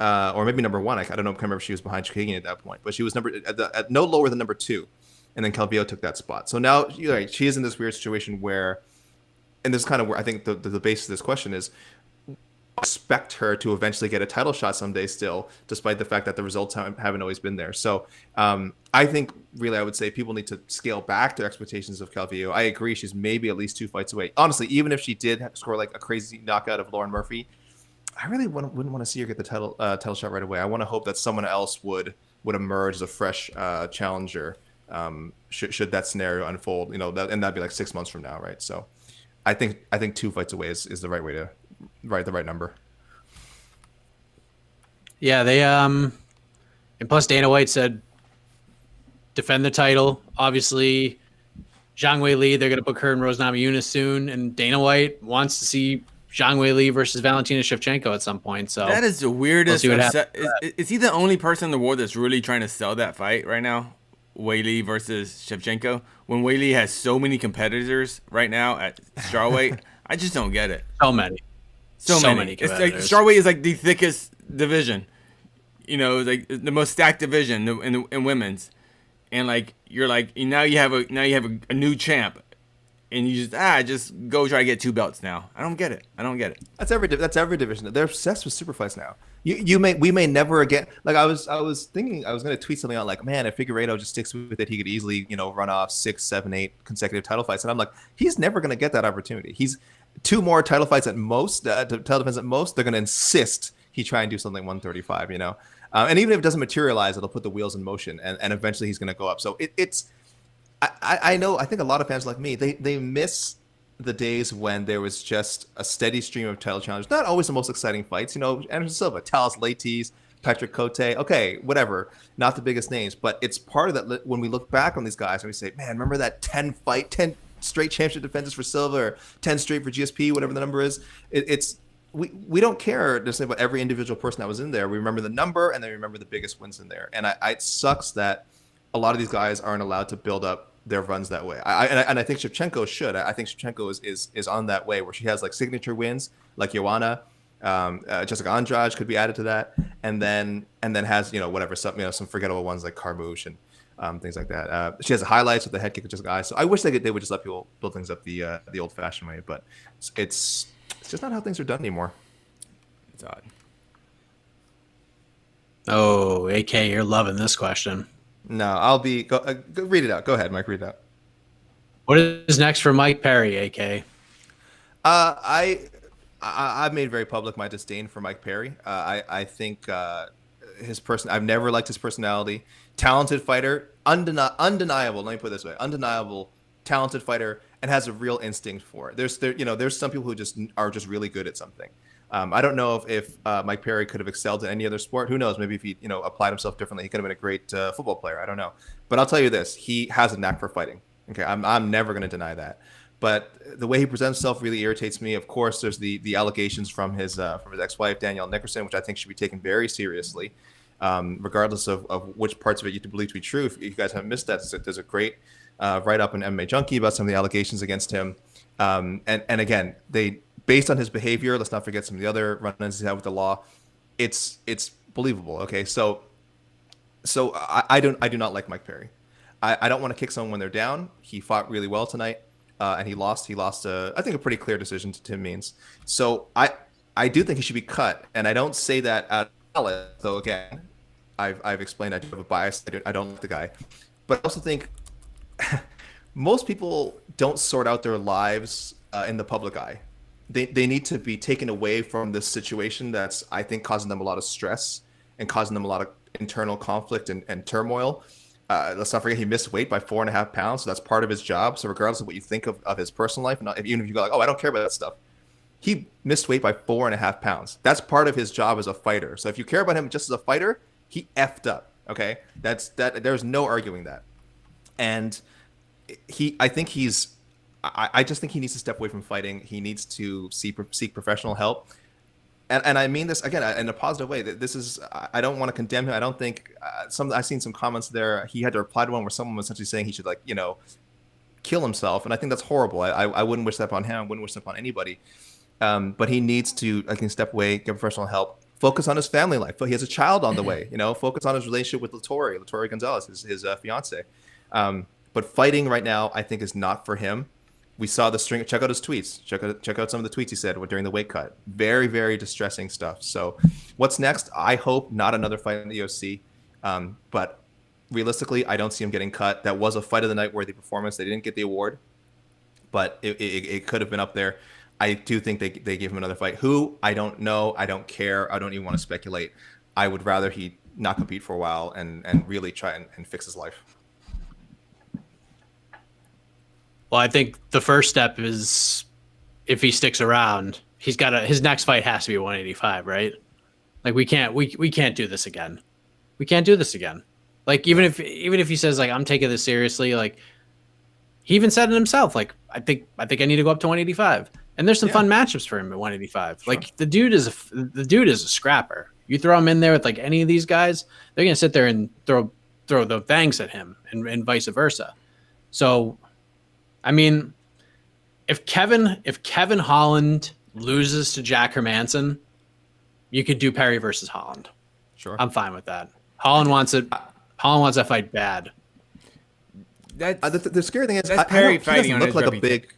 B: or maybe number 1. I don't know. I can't remember if she was behind Chukagian at that point, but she was at no lower than number 2, and then Calvillo took that spot. So now she is in this weird situation where. And this is kind of where I think the basis of this question is, expect her to eventually get a title shot someday still, despite the fact that the results haven't always been there. So I think really I would say people need to scale back their expectations of Calvillo. I agree. She's maybe at least 2 fights away. Honestly, even if she did score like a crazy knockout of Lauren Murphy, I really wouldn't want to see her get the title shot right away. I want to hope that someone else would emerge as a fresh challenger should that scenario unfold, and that'd be like 6 months from now, right? So I think 2 fights away is the right way to write the right number.
A: Yeah, they and plus Dana White said defend the title. Obviously, Zhang Weili, they're going to book her and Rose Namajunas soon, and Dana White wants to see Zhang Weili versus Valentina Shevchenko at some point. So
C: that is the weirdest.
A: We'll
C: is he the only person in the world that's really trying to sell that fight right now? Weili versus Shevchenko, when Weili has so many competitors right now at strawweight. I just don't get it.
A: So many
C: It's like strawweight is like the thickest division, like the most stacked division in women's, and like you're like now you have a new champ, and you just go try to get 2 belts now. I don't get it.
B: That's every division. They're obsessed with super fights now. We may never again. Like I was thinking I was going to tweet something out like, man, if Figueiredo just sticks with it, he could easily run off 6, 7, 8 consecutive title fights. And I'm like, he's never going to get that opportunity. He's 2 more title fights at most, title defense at most. They're going to insist he try and do something 135. And even if it doesn't materialize, it'll put the wheels in motion, and eventually he's going to go up. So it's. I know. I think a lot of fans like me, they miss the days when there was just a steady stream of title challenges. Not always the most exciting fights. Anderson Silva, Talis Leites, Patrick Cote. Okay, whatever. Not the biggest names, but it's part of that. When we look back on these guys and we say, man, remember that 10 straight championship defenses for Silva, or 10 straight for GSP, whatever the number is. We don't care necessarily about every individual person that was in there. We remember the number, and then we remember the biggest wins in there. And it sucks that a lot of these guys aren't allowed to build up their runs that way. I think Shevchenko should. I think Shevchenko is on that way where she has like signature wins like Joanna, Jessica Andrade could be added to that, and then has some forgettable ones like Carmouche and things like that. She has highlights with the head kick of Jessica Eye. So I wish they would just let people build things up the old fashioned way, but it's just not how things are done anymore.
C: It's odd.
A: Oh, AK, you're loving this question.
B: No, I'll be go read it out. Go ahead, Mike. Read it out.
A: What is next for Mike Perry, AK?
B: I've made very public my disdain for Mike Perry. I think his person. I've never liked his personality. Talented fighter, undeniable. Let me put it this way: undeniable, talented fighter, and has a real instinct for it. There's some people who are just really good at something. I don't know if Mike Perry could have excelled in any other sport. Who knows? Maybe if he applied himself differently, he could have been a great football player. I don't know. But I'll tell you this: he has a knack for fighting. Okay, I'm never going to deny that. But the way he presents himself really irritates me. Of course, there's the allegations from his ex-wife Danielle Nickerson, which I think should be taken very seriously, regardless of which parts of it you believe to be true. If you guys haven't missed that, there's a great write-up in MMA Junkie about some of the allegations against him. And again, based on his behavior, let's not forget some of the other run-ins he's had with the law. It's believable. Okay, so I do not like Mike Perry. I don't want to kick someone when they're down. He fought really well tonight, and he lost. He lost I think a pretty clear decision to Tim Means. So I do think he should be cut, and I don't say that out of though. Again, I've explained I do have a bias. I don't like the guy, but I also think most people don't sort out their lives in the public eye. They need to be taken away from this situation that's, I think, causing them a lot of stress and causing them a lot of internal conflict and turmoil. Let's not forget he missed weight by 4.5 pounds, so that's part of his job. So regardless of what you think of his personal life, even if you go like, oh, I don't care about that stuff, he missed weight by 4.5 pounds. That's part of his job as a fighter. So if you care about him just as a fighter, he effed up. Okay, that's that. There's no arguing that. And I just think he needs to step away from fighting. He needs to seek professional help. And I mean this again in a positive way. That this is, I don't want to condemn him. I don't think I've seen some comments there. He had to reply to one where someone was essentially saying he should kill himself, and I think that's horrible. I wouldn't wish that upon him. I wouldn't wish that upon anybody. But he needs to step away, get professional help, focus on his family life. He has a child on the way. Focus on his relationship with Latoria Gonzalez, his fiance. But fighting right now, I think, is not for him. We saw the string. Check out his tweets. Check out some of the tweets he said during the weight cut. Very, very distressing stuff. So, what's next? I hope not another fight in the UFC. But realistically, I don't see him getting cut. That was a fight of the night worthy performance. They didn't get the award, but it could have been up there. I do think they gave him another fight. Who? I don't know. I don't care. I don't even want to speculate. I would rather he not compete for a while and really try and fix his life.
A: Well, I think the first step is if he sticks around, his next fight has to be 185, right? Like we can't do this again. We can't do this again. Like even if he says like I'm taking this seriously, like he even said it himself, like I think I need to go up to 185. And there's some fun matchups for him at 185. Sure. Like the dude is a scrapper. You throw him in there with like any of these guys, they're gonna sit there and throw the fangs at him and vice versa. So I mean, if Kevin Holland loses to Jack Hermanson, you could do Perry versus Holland.
B: Sure.
A: I'm fine with that. Holland wants it. Holland wants that fight bad.
B: The scary thing is
C: that's Perry fighting on
B: look
C: his
B: like
C: reputation.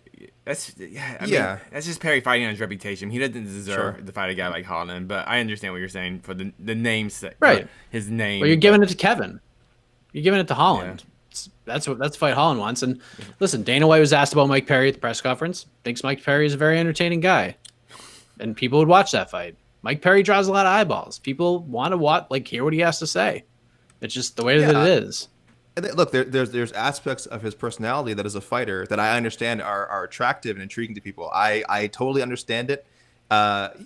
C: That's that's just Perry fighting on his reputation. He doesn't deserve to fight a guy like Holland, but I understand what you're saying for the name's
A: right.
C: His name.
A: Well, you're giving it to Kevin. You're giving it to Holland. Yeah. That's the fight Holland wants. And listen, Dana White was asked about Mike Perry at the press conference. Thinks Mike Perry is a very entertaining guy, and people would watch that fight. Mike Perry draws a lot of eyeballs. People want to hear what he has to say. It's just the way that it is.
B: Look, there's aspects of his personality that as a fighter that I understand are attractive and intriguing to people. I totally understand it.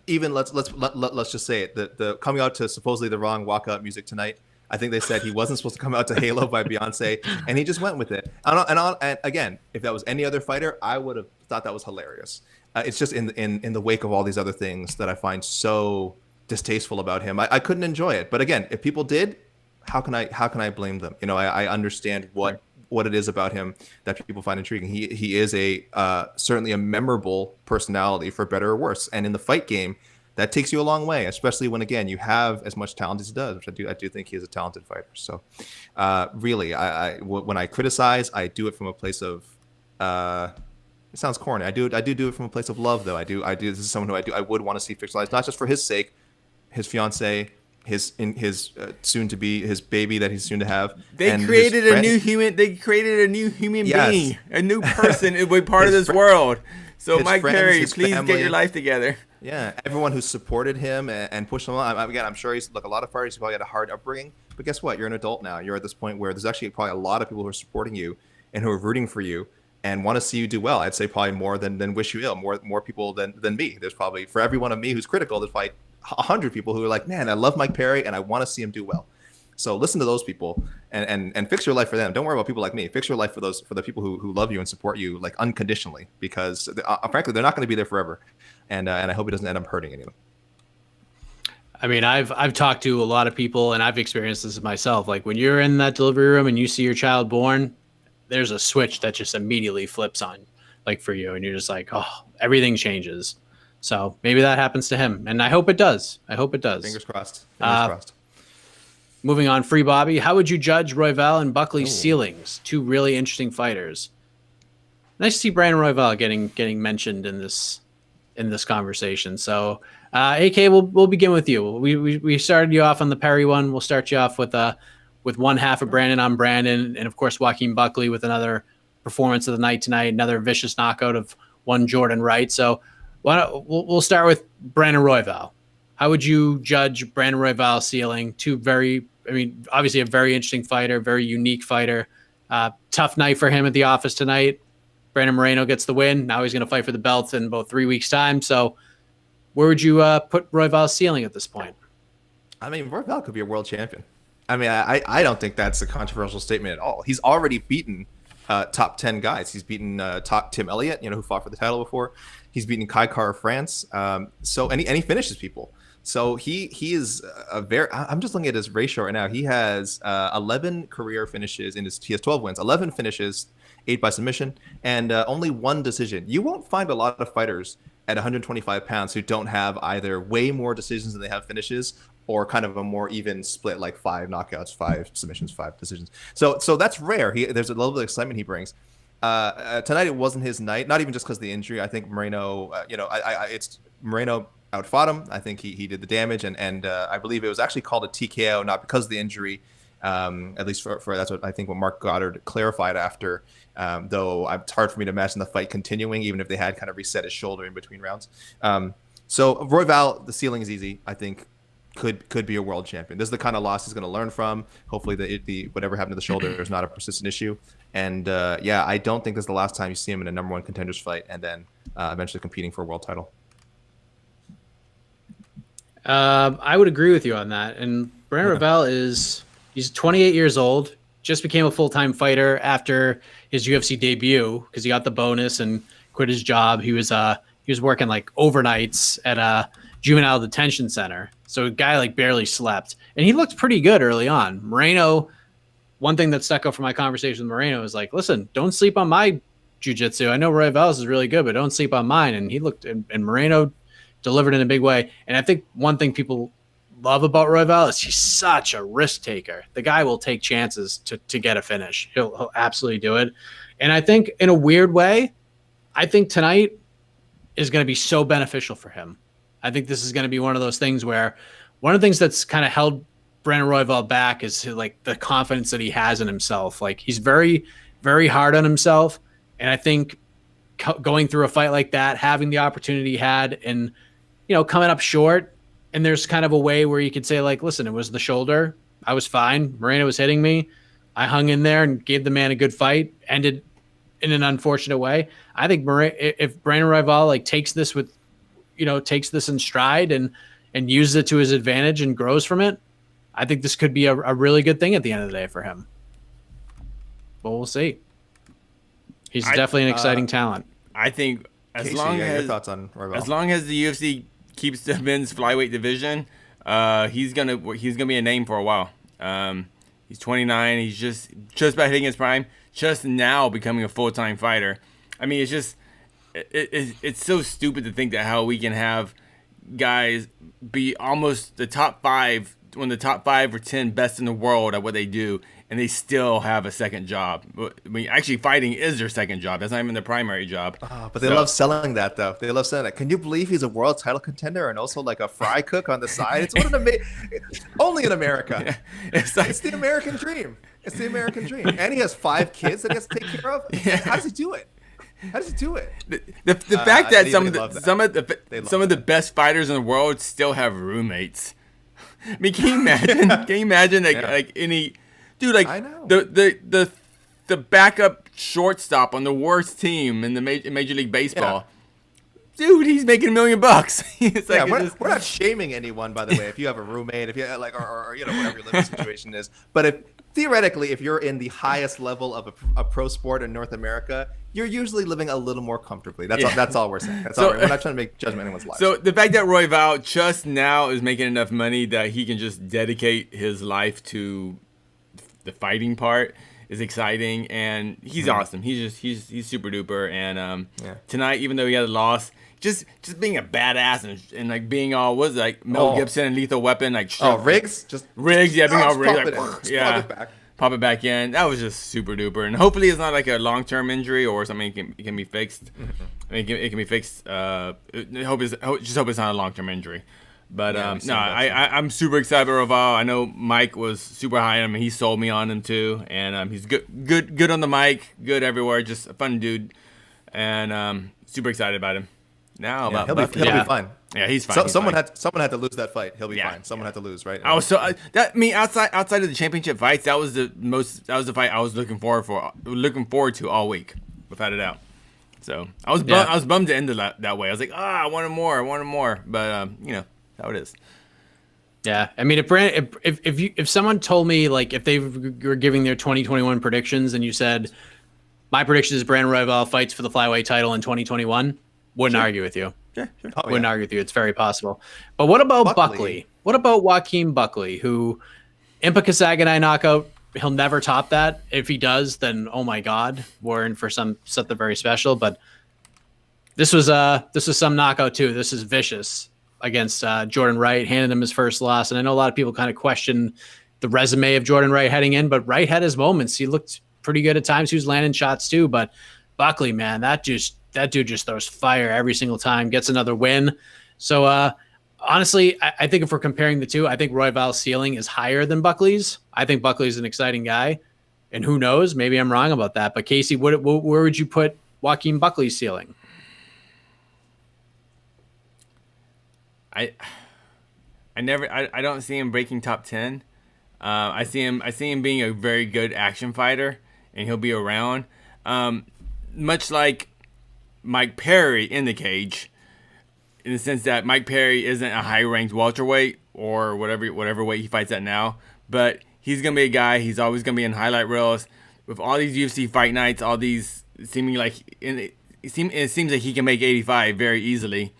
B: Even let's just say it. The coming out to supposedly the wrong walkout music tonight. I think they said he wasn't supposed to come out to Halo by Beyonce, and he just went with it. And again, if that was any other fighter, I would have thought that was hilarious. It's just in the wake of all these other things that I find so distasteful about him. I couldn't enjoy it. But again, if people did, how can I blame them? You know, I understand what it is about him that people find intriguing. He is certainly a memorable personality, for better or worse. And in the fight game, that takes you a long way, especially when, again, you have as much talent as he does, which I do think he is a talented fighter. So really, when I criticize, I do it from a place of it sounds corny. I do it from a place of love, though. I do. This is someone who I would want to see fixed lives, not just for his sake, his fiance, his soon to be his baby that he's soon to have.
C: They created a new human. They created a new human being, a new person, to be part of this world. So Mike Perry, please get your life together.
B: Yeah, everyone who supported him and pushed him on. Again, I'm sure a lot of fighters probably had a hard upbringing, but guess what? You're an adult now. You're at this point where there's actually probably a lot of people who are supporting you and who are rooting for you and want to see you do well. I'd say probably more than wish you ill. More people than me. There's probably, for every one of me who's critical, there's probably 100 people who are like, man, I love Mike Perry and I want to see him do well. So listen to those people and fix your life for them. Don't worry about people like me. Fix your life for the people who love you and support you like unconditionally, because frankly, they're not going to be there forever. And I hope it doesn't end up hurting anyone.
A: I mean, I've talked to a lot of people and I've experienced this myself. Like when you're in that delivery room and you see your child born, there's a switch that just immediately flips on, like for you, and you're just like, oh, everything changes. So maybe that happens to him, and I hope it does.
B: Fingers crossed. Fingers crossed.
A: Moving on, Free Bobby. How would you judge Royval and Buckley's ceilings? Two really interesting fighters. Nice to see Brandon Royval getting mentioned in this conversation. So, AK, we'll begin with you. We started you off on the Perry one. We'll start you off with one half of Brandon on Brandon, and of course Joaquin Buckley with another performance of the night tonight, another vicious knockout of one Jordan Wright. So we'll start with Brandon Royval. How would you judge Brandon Royval's ceiling? Obviously a very interesting fighter, very unique fighter. Tough night for him at the office tonight. Brandon Moreno gets the win. Now he's going to fight for the belt in about 3 weeks' time. So where would you put Royval's ceiling at this point?
B: I mean, Royval could be a world champion. I mean, I don't think that's a controversial statement at all. He's already beaten top 10 guys. He's beaten top Tim Elliott, who fought for the title before. He's beaten Kai Kara France. And he finishes people. So he is I'm just looking at his ratio right now. He has 11 career finishes he has 12 wins, 11 finishes, 8 by submission, and only 1 decision. You won't find a lot of fighters at 125 pounds who don't have either way more decisions than they have finishes, or kind of a more even split, like 5 knockouts, 5 submissions, 5 decisions. So that's rare. There's a level of excitement he brings. Tonight it wasn't his night. Not even just because of the injury. I think Moreno. It's Moreno outfought him. I think he did the damage, and I believe it was actually called a TKO, not because of the injury. At least for that's what I think what Mark Goddard clarified after. Though it's hard for me to imagine the fight continuing, even if they had kind of reset his shoulder in between rounds. So Royval, the ceiling is easy. I think could be a world champion. This is the kind of loss he's going to learn from. Hopefully, the whatever happened to the shoulder is not a persistent issue. And I don't think this is the last time you see him in a number one contenders fight, and then eventually competing for a world title.
A: I would agree with you on that. And Brandon Royval he's 28 years old. Just became a full-time fighter after his UFC debut because he got the bonus and quit his job. He was working like overnights at a juvenile detention center. So a guy like barely slept, and he looked pretty good early on. Moreno, one thing that stuck out from my conversation with Moreno is like, listen, don't sleep on my jiu-jitsu. I know Royval's is really good, but don't sleep on mine. And he looked, and Moreno delivered in a big way. And I think one thing people love about Royval is he's such a risk taker. The guy will take chances to get a finish. He'll absolutely do it. And I think in a weird way, I think tonight is going to be so beneficial for him. I think this is going to be one of those things where one of the things that's kind of held Brandon Royval back is like the confidence that he has in himself. Like he's very, very hard on himself. And I think going through a fight like that, having the opportunity he had and, coming up short, and there's kind of a way where you could say like, listen, it was the shoulder. I was fine. Moreno was hitting me. I hung in there and gave the man a good fight, ended in an unfortunate way. I think if Brandon Royval takes this in stride and uses it to his advantage and grows from it, I think this could be a really good thing at the end of the day for him. But we'll see. He's definitely an exciting talent.
C: I think
B: Casey, your thoughts on Royval?
C: As long as the UFC keeps the men's flyweight division, he's gonna be a name for a while. He's 29. He's just about hitting his prime. Just now becoming a full-time fighter. I mean, it's so stupid to think that how we can have guys be almost the top 5, one of the top 5 or 10 best in the world at what they do, and they still have a second job. I mean, actually, fighting is their second job. That's not even their primary job.
B: But they love selling that, though. They love selling that. Can you believe he's a world title contender and also like a fry cook on the side? It's only in America. Yeah. It's the American dream. It's the American dream. And he has 5 kids that he has to take care of. Yeah. How does he do it? How does he do it?
C: The fact that some of the best fighters in the world still have roommates. I mean, can you imagine? Can you imagine like any dude like
B: I know.
C: the backup shortstop on the worst team in the Major League Baseball? Yeah. Dude, he's making $1 million. It's like,
B: we're not shaming anyone, by the way. If you have a roommate, if you like, or whatever your living situation is, but theoretically, if you're in the highest level of a pro sport in North America, you're usually living a little more comfortably. That's all we're saying. We're not trying to make judgment on anyone's life.
C: So the fact that Royval just now is making enough money that he can just dedicate his life to the fighting part is exciting, and he's awesome. He's super duper. And tonight, even though he had a loss, just being a badass and like being all Mel Gibson and Lethal Weapon, like
B: Riggs,
C: being all Riggs, pop it back in. That was just super duper, and hopefully it's not like a long term injury or something. It can be fixed. I mean, it can be fixed. Hope it's not a long term injury. But I'm super excited about Royval. I know Mike was super high on him, and he sold me on him too. And he's good on the mic, good everywhere, just a fun dude, and super excited about him. Now
B: he'll be fine.
C: Yeah, he's fine.
B: Someone had to lose that fight. He'll be fine. Someone had to lose, right?
C: I was outside of the championship fights, that was the fight I was looking forward to all week, without a doubt. So I was bummed to end it that way. I was like, I wanted more, but how it is.
A: Yeah, I mean, if someone told me like if they were giving their 2021 predictions and you said my prediction is Brandon Royval fights for the flyweight title in 2021, wouldn't argue with you.
C: Sure.
A: Wouldn't argue with you. It's very possible. But what about Buckley? What about Joaquin Buckley, who Impa Kasaganai knockout? He'll never top that. If he does, then oh my God, we're in for something very special. But this was some knockout too. This is vicious against Jordan Wright, handed him his first loss. And I know a lot of people kind of question the resume of Jordan Wright heading in, but Wright had his moments. He looked pretty good at times. He was landing shots too, but Buckley, man, that dude just throws fire every single time, gets another win. So honestly, I think if we're comparing the two, I think Royval's ceiling is higher than Buckley's. I think Buckley's an exciting guy, and who knows, maybe I'm wrong about that. But Casey, where would you put Joaquin Buckley's ceiling?
C: I don't see him breaking top 10. I see him being a very good action fighter, and he'll be around. Much like Mike Perry in the cage, in the sense that Mike Perry isn't a high-ranked welterweight or whatever weight he fights at now, but he's gonna be a guy. He's always gonna be in highlight reels with all these UFC fight nights. All these seeming like it seems like he can make 85 very easily,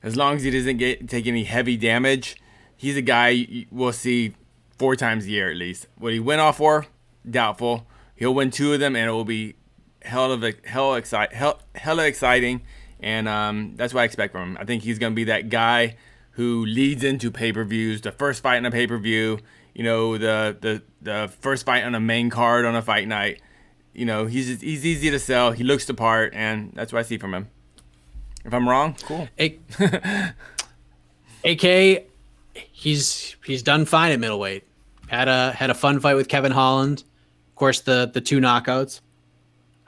C: as long as he doesn't take any heavy damage. He's a guy we'll see 4 times a year at least. Will he win all 4? Doubtful. He'll win 2 of them, and it will be hella exciting. And that's what I expect from him. I think he's going to be that guy who leads into pay-per-views. The first fight on a pay-per-view, the first fight on a main card on a fight night. He's easy to sell. He looks the part, and that's what I see from him. If I'm wrong, cool.
A: AK, he's done fine at middleweight. Had a fun fight with Kevin Holland. Of course, the 2 knockouts.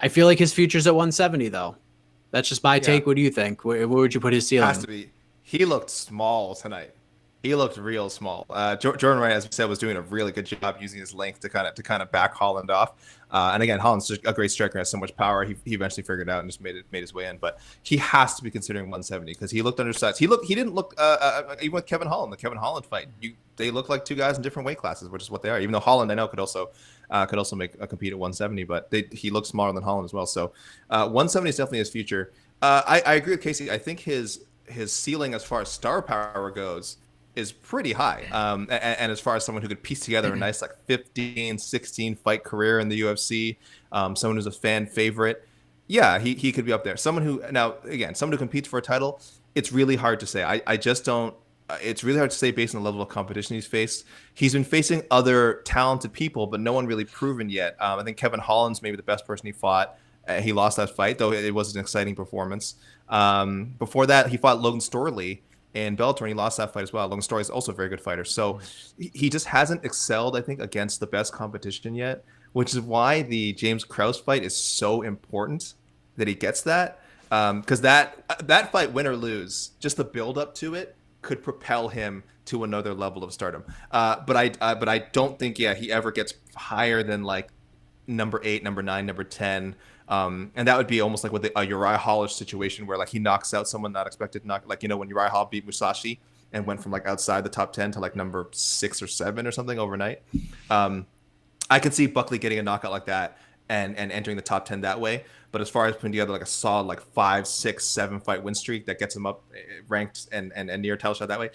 A: I feel like his future's at 170 though. That's just my take. What do you think? Where would you put his ceiling?
B: Has to be. He looked small tonight. He looked real small. Jordan Wright, as we said, was doing a really good job using his length to kind of back Holland off. And again, Holland's just a great striker, has so much power. He eventually figured it out and just made his way in. But he has to be considering 170 because he looked undersized. He didn't look even with Kevin Holland, the Kevin Holland fight. They look like 2 guys in different weight classes, which is what they are. Even though Holland, I know, could also make a compete at 170, but he looks smaller than Holland as well. So 170 is definitely his future. I agree with Casey. I think his ceiling as far as star power goes is pretty high. And as far as someone who could piece together a nice 15, 16 fight career in the UFC, someone who's a fan favorite, yeah, he could be up there. Someone who competes for a title, it's really hard to say. I just don't. It's really hard to say based on the level of competition he's faced. He's been facing other talented people, but no one really proven yet. I think Kevin Holland's maybe the best person he fought. He lost that fight, though it was an exciting performance. Before that, he fought Logan Storley in Bellator, and he lost that fight as well. Logan Storley is also a very good fighter. So he just hasn't excelled, I think, against the best competition yet, which is why the James Krause fight is so important that he gets that. Because that fight, win or lose, just the build up to it could propel him to another level of stardom. But I don't think he ever gets higher than number 8, number 9, number 10. And that would be almost like with the Uriah Hall situation where he knocks out someone not expected to knock, when Uriah Hall beat Musashi and went from outside the top 10 to number 6 or 7 or something overnight. I could see Buckley getting a knockout like that and entering the top 10 that way. But as far as putting together a solid 5, 6, 7 fight win streak that gets him up ranked and near title shot that way,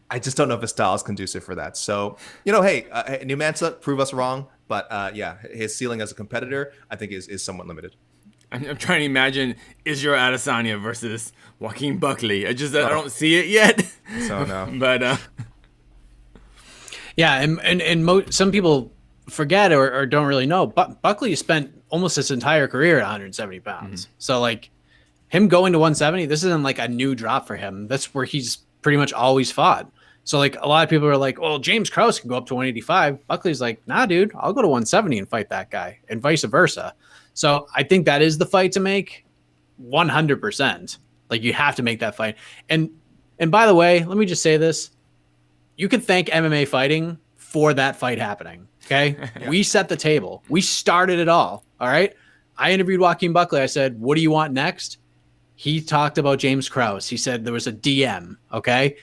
B: I just don't know if his style is conducive for that. So, hey, Numancia, prove us wrong. But his ceiling as a competitor, I think, is somewhat limited.
C: I'm trying to imagine Israel Adesanya versus Joaquin Buckley. I don't see it yet.
B: So no.
C: But
A: yeah, and some people forget or don't really know. Buckley spent almost his entire career at 170 pounds. Mm-hmm. So him going to 170, this isn't a new drop for him. That's where he's pretty much always fought. So a lot of people are like, well, James Krause can go up to 185. Buckley's like, nah, dude, I'll go to 170 and fight that guy, and vice versa. So I think that is the fight to make 100%. You have to make that fight. And by the way, let me just say this. You can thank MMA fighting for that fight happening. Okay. Yeah. We set the table. We started it all. All right. I interviewed Joaquin Buckley. I said, what do you want next? He talked about James Krause. He said there was a DM. Okay.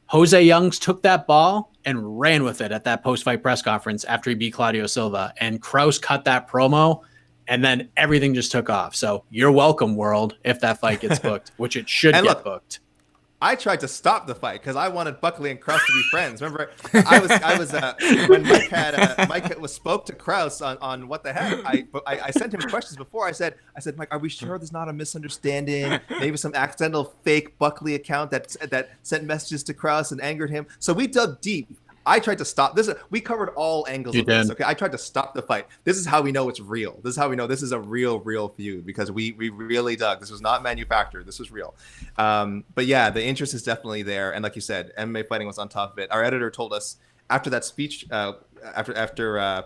A: Jose Youngs took that ball and ran with it at that post-fight press conference after he beat Claudio Silva. And Krause cut that promo, and then everything just took off. So you're welcome, world, if that fight gets booked, which it should get booked.
B: I tried to stop the fight because I wanted Buckley and Krause to be friends. Remember, I was when Mike spoke to Krause on what the heck. I sent him questions before. I said, Mike, are we sure there's not a misunderstanding? Maybe some accidental fake Buckley account that sent messages to Krause and angered him. So we dug deep. I tried to stop this. We covered all angles of this. Okay, I tried to stop the fight. This is how we know it's real. This is how we know this is a real feud, because we really dug. This was not manufactured. This was real. But yeah, the interest is definitely there. And like you said, MMA fighting was on top of it. Our editor told us after that speech, after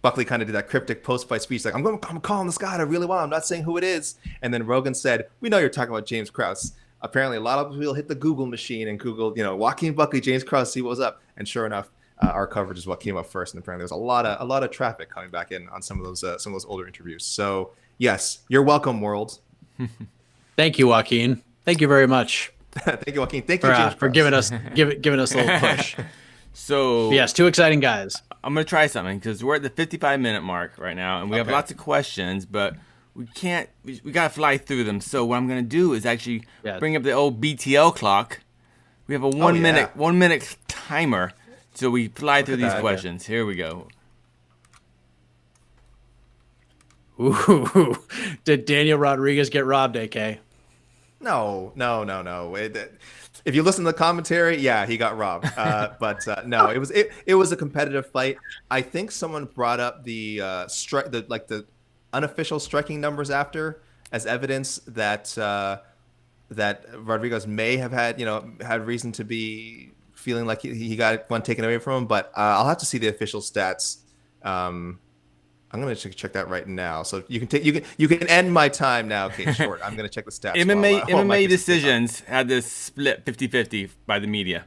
B: Buckley kind of did that cryptic post-fight speech, like, I'm calling this guy I really want. I'm not saying who it is. And then Rogan said, we know you're talking about James Krause. Apparently, a lot of people hit the Google machine and Googled, Joaquin Buckley, James Krause, see what was up. And sure enough, our coverage is what came up first. And apparently, there's a lot of traffic coming back in on some of those older interviews. So yes, you're welcome, world.
A: Thank you, Joaquin. Thank you very much.
B: Thank you, Joaquin. Thank you, James
A: for giving us a little push.
C: So
A: yes, two exciting guys.
C: I'm gonna try something because we're at the 55-minute mark right now, and we have lots of questions, but we can't. We gotta fly through them. So what I'm gonna do is actually bring up the old BTL clock. We have a 1 minute timer, so we fly through these questions. Here we go.
A: Ooh, did Daniel Rodriguez get robbed, AK?
B: No. If you listen to the commentary, yeah, he got robbed. But no, it was a competitive fight. I think someone brought up the unofficial striking numbers after as evidence that that Rodriguez may have had reason to be feeling like he got one taken away from him. But I'll have to see the official stats. I'm gonna check that right now. So you can end my time now, Kate Short. I'm gonna check the stats.
C: MMA decisions had this split 50-50 by the media.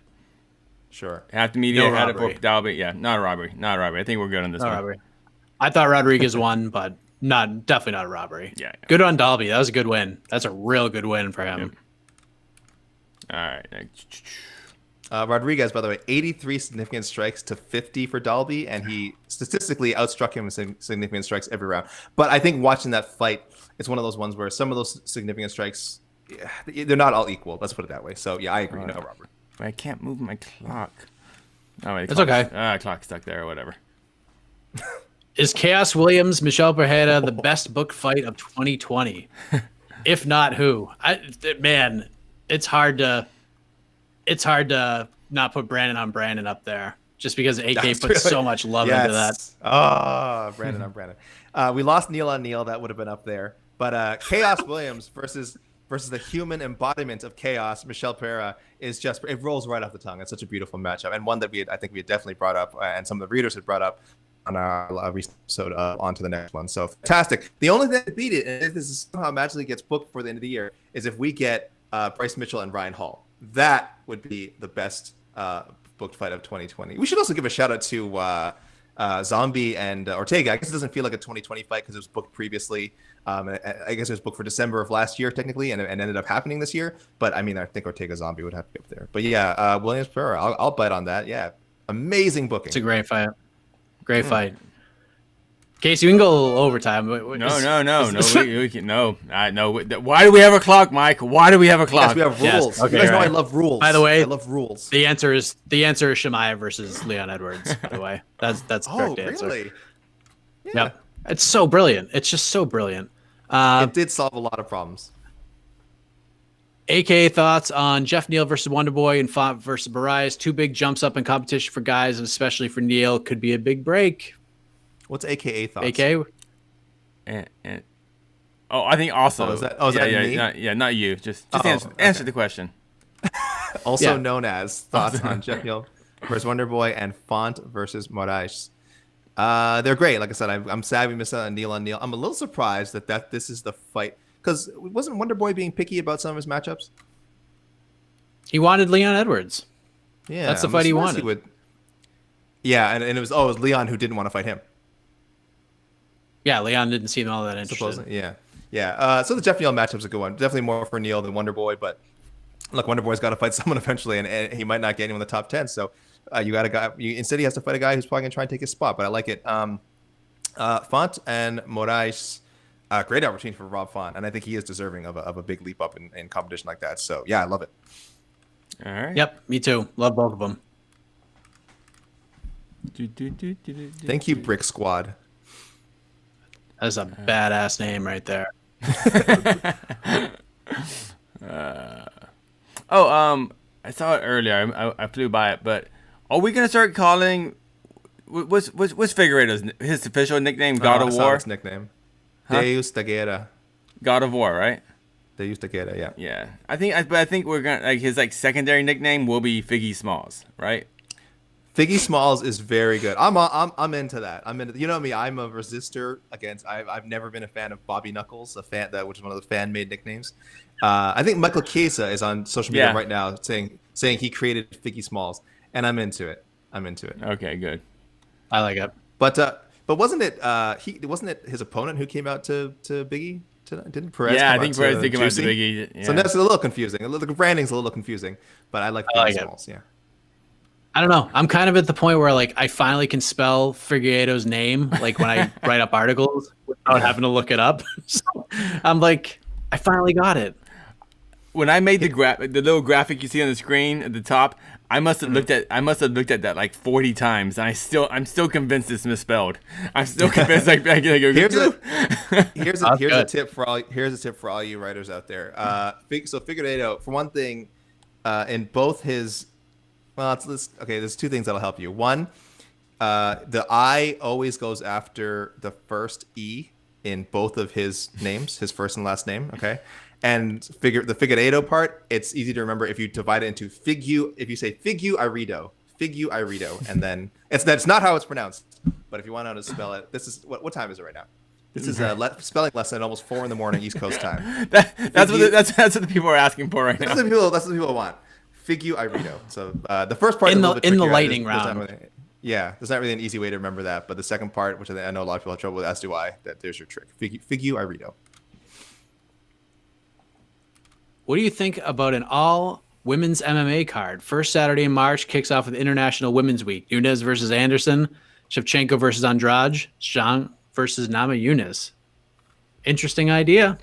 B: Sure.
C: Half the media had it for Dalby. Yeah, not a robbery. I think we're good on this one.
A: Robbery. I thought Rodriguez won, but definitely not a robbery.
C: Yeah.
A: Good on Dalby. That was a good win. That's a real good win for him.
C: Yep. All right.
B: Rodriguez, by the way, 83 significant strikes to 50 for Dalby, and he statistically outstruck him in significant strikes every round. But I think watching that fight, it's one of those ones where some of those significant strikes, they're not all equal. Let's put it that way. So yeah, I agree. No, Robert.
C: I can't move my clock. Oh, wait,
A: it's okay.
C: Clock's stuck there or whatever.
A: Is Chaos Williams Michel Pereira the best book fight of 2020? If not, who? Man, it's hard to not put Brandon up there just because AK puts so much love into that.
B: Oh, Brandon on Brandon. We lost Neil on Neil. That would have been up there. But Chaos Williams versus the human embodiment of chaos, Michel Pereira, is just, it rolls right off the tongue. It's such a beautiful matchup, and one that I think we had definitely brought up, and some of the readers had brought up on our recent episode on to the next one. So fantastic. The only thing that beat it, and if this is somehow magically gets booked for the end of the year, is if we get Bryce Mitchell and Ryan Hall. That would be the best booked fight of 2020. We should also give a shout out to Zombie and Ortega. I guess it doesn't feel like a 2020 fight because it was booked previously. I guess it was booked for December of last year technically, and ended up happening this year. But I mean, I think Ortega Zombie would have to be up there. But yeah, Williams Pereira, I'll bet on that. Yeah, amazing booking.
A: It's a great fight. Great fight. Casey, you can go overtime.
C: No. We can, no. Why do we have a clock, Mike? Why do we have a clock?
B: Yes, we have rules.
A: Yes. Okay,
B: you guys know I love rules.
A: By the way,
B: I love rules.
A: The answer is Shemaiah versus Leon Edwards. By the way, that's the correct answer.
B: Really?
A: Yeah. Yep. It's so brilliant. It's just so brilliant.
B: It did solve a lot of problems.
A: AK thoughts on Jeff Neal versus Wonderboy and Font versus Barais. Two big jumps up in competition for guys, and especially for Neal, could be a big break.
B: What's AKA thoughts?
A: AK?
C: I think also.
B: Oh, is that me?
C: Not you. Just answer the question.
B: Also known as thoughts on Jeff Neal versus Wonderboy and Font versus Moraes. They're great. Like I said, I'm sad we missed out on Neal. I'm a little surprised that this is the fight, because wasn't Wonderboy being picky about some of his matchups?
A: He wanted Leon Edwards.
B: Yeah,
A: that's the fight he wanted.
B: Yeah, and it was Leon who didn't want to fight him.
A: Yeah, Leon didn't seem all that interested.
B: Supposedly, yeah. So the Jeff Neal matchup's a good one. Definitely more for Neal than Wonderboy, but look, Wonderboy's got to fight someone eventually, and he might not get anyone in the top 10. So you got a guy. Instead, he has to fight a guy who's probably gonna try and take his spot. But I like it. Font and Moraes, great opportunity for Rob Font, and I think he is deserving of a big leap up in competition like that. So yeah, I love it.
C: All right.
A: Yep, me too. Love both of them.
B: Thank you, Brick Squad.
A: That's a badass name right there.
C: I saw it earlier. I flew by it, but Are we gonna start calling? What's Figueiredo's his official nickname? God of
B: That's
C: War.
B: not his nickname.
C: Huh?
B: Deus da Guerra.
C: God of War, right?
B: Deus da Guerra. Yeah.
C: Yeah. I think we're gonna like his like secondary nickname will be Figgy Smalls, right?
B: Figgy Smalls is very good. I'm into that. I'm into. You know me. I'm a resistor against. I've never been a fan of Bobby Knuckles, which is one of the fan made nicknames. I think Michael Chiesa is on social media right now saying he created Figgy Smalls, and I'm into it.
C: Okay, good.
A: I like it.
B: But wasn't it his opponent who came out to Biggie? Didn't Perez?
C: Yeah,
B: come
C: I think
B: out
C: Perez
B: to
C: did come out to
B: Juicy?
C: Biggie. Yeah.
B: So that's a little confusing. The branding's a little confusing, but I like Figgy Smalls. Yeah.
A: I don't know. I'm kind of at the point where like I finally can spell Figueiredo's name, like when I write up articles without having to look it up. So I'm like, I finally got it.
C: When I made the little graphic you see on the screen at the top, I must have looked at that like 40 times, and I'm still convinced it's misspelled. I'm still convinced here's
B: a tip for all you writers out there. So Figueiredo, for one thing, in both his there's two things that'll help you. One, the I always goes after the first E in both of his names, his first and last name. Okay. And the Figueiredo part, it's easy to remember if you divide it into if you say Figueiredo, and then that's not how it's pronounced. But if you want to know how to spell it, this is what time is it right now? This is a spelling lesson at almost 4 a.m. East Coast time.
C: That's what the people are asking for right now.
B: That's what people want. Figueiredo. So the first part
A: in
B: is
A: the lightning round.
B: There's not really an easy way to remember that. But the second part, which I know a lot of people have trouble with, as do I, there's your trick. Figueiredo.
A: What do you think about an all women's MMA card? First Saturday in March kicks off with International Women's Week. Nunes versus Anderson, Shevchenko versus Andrade, Zhang versus Namajunas. Interesting idea.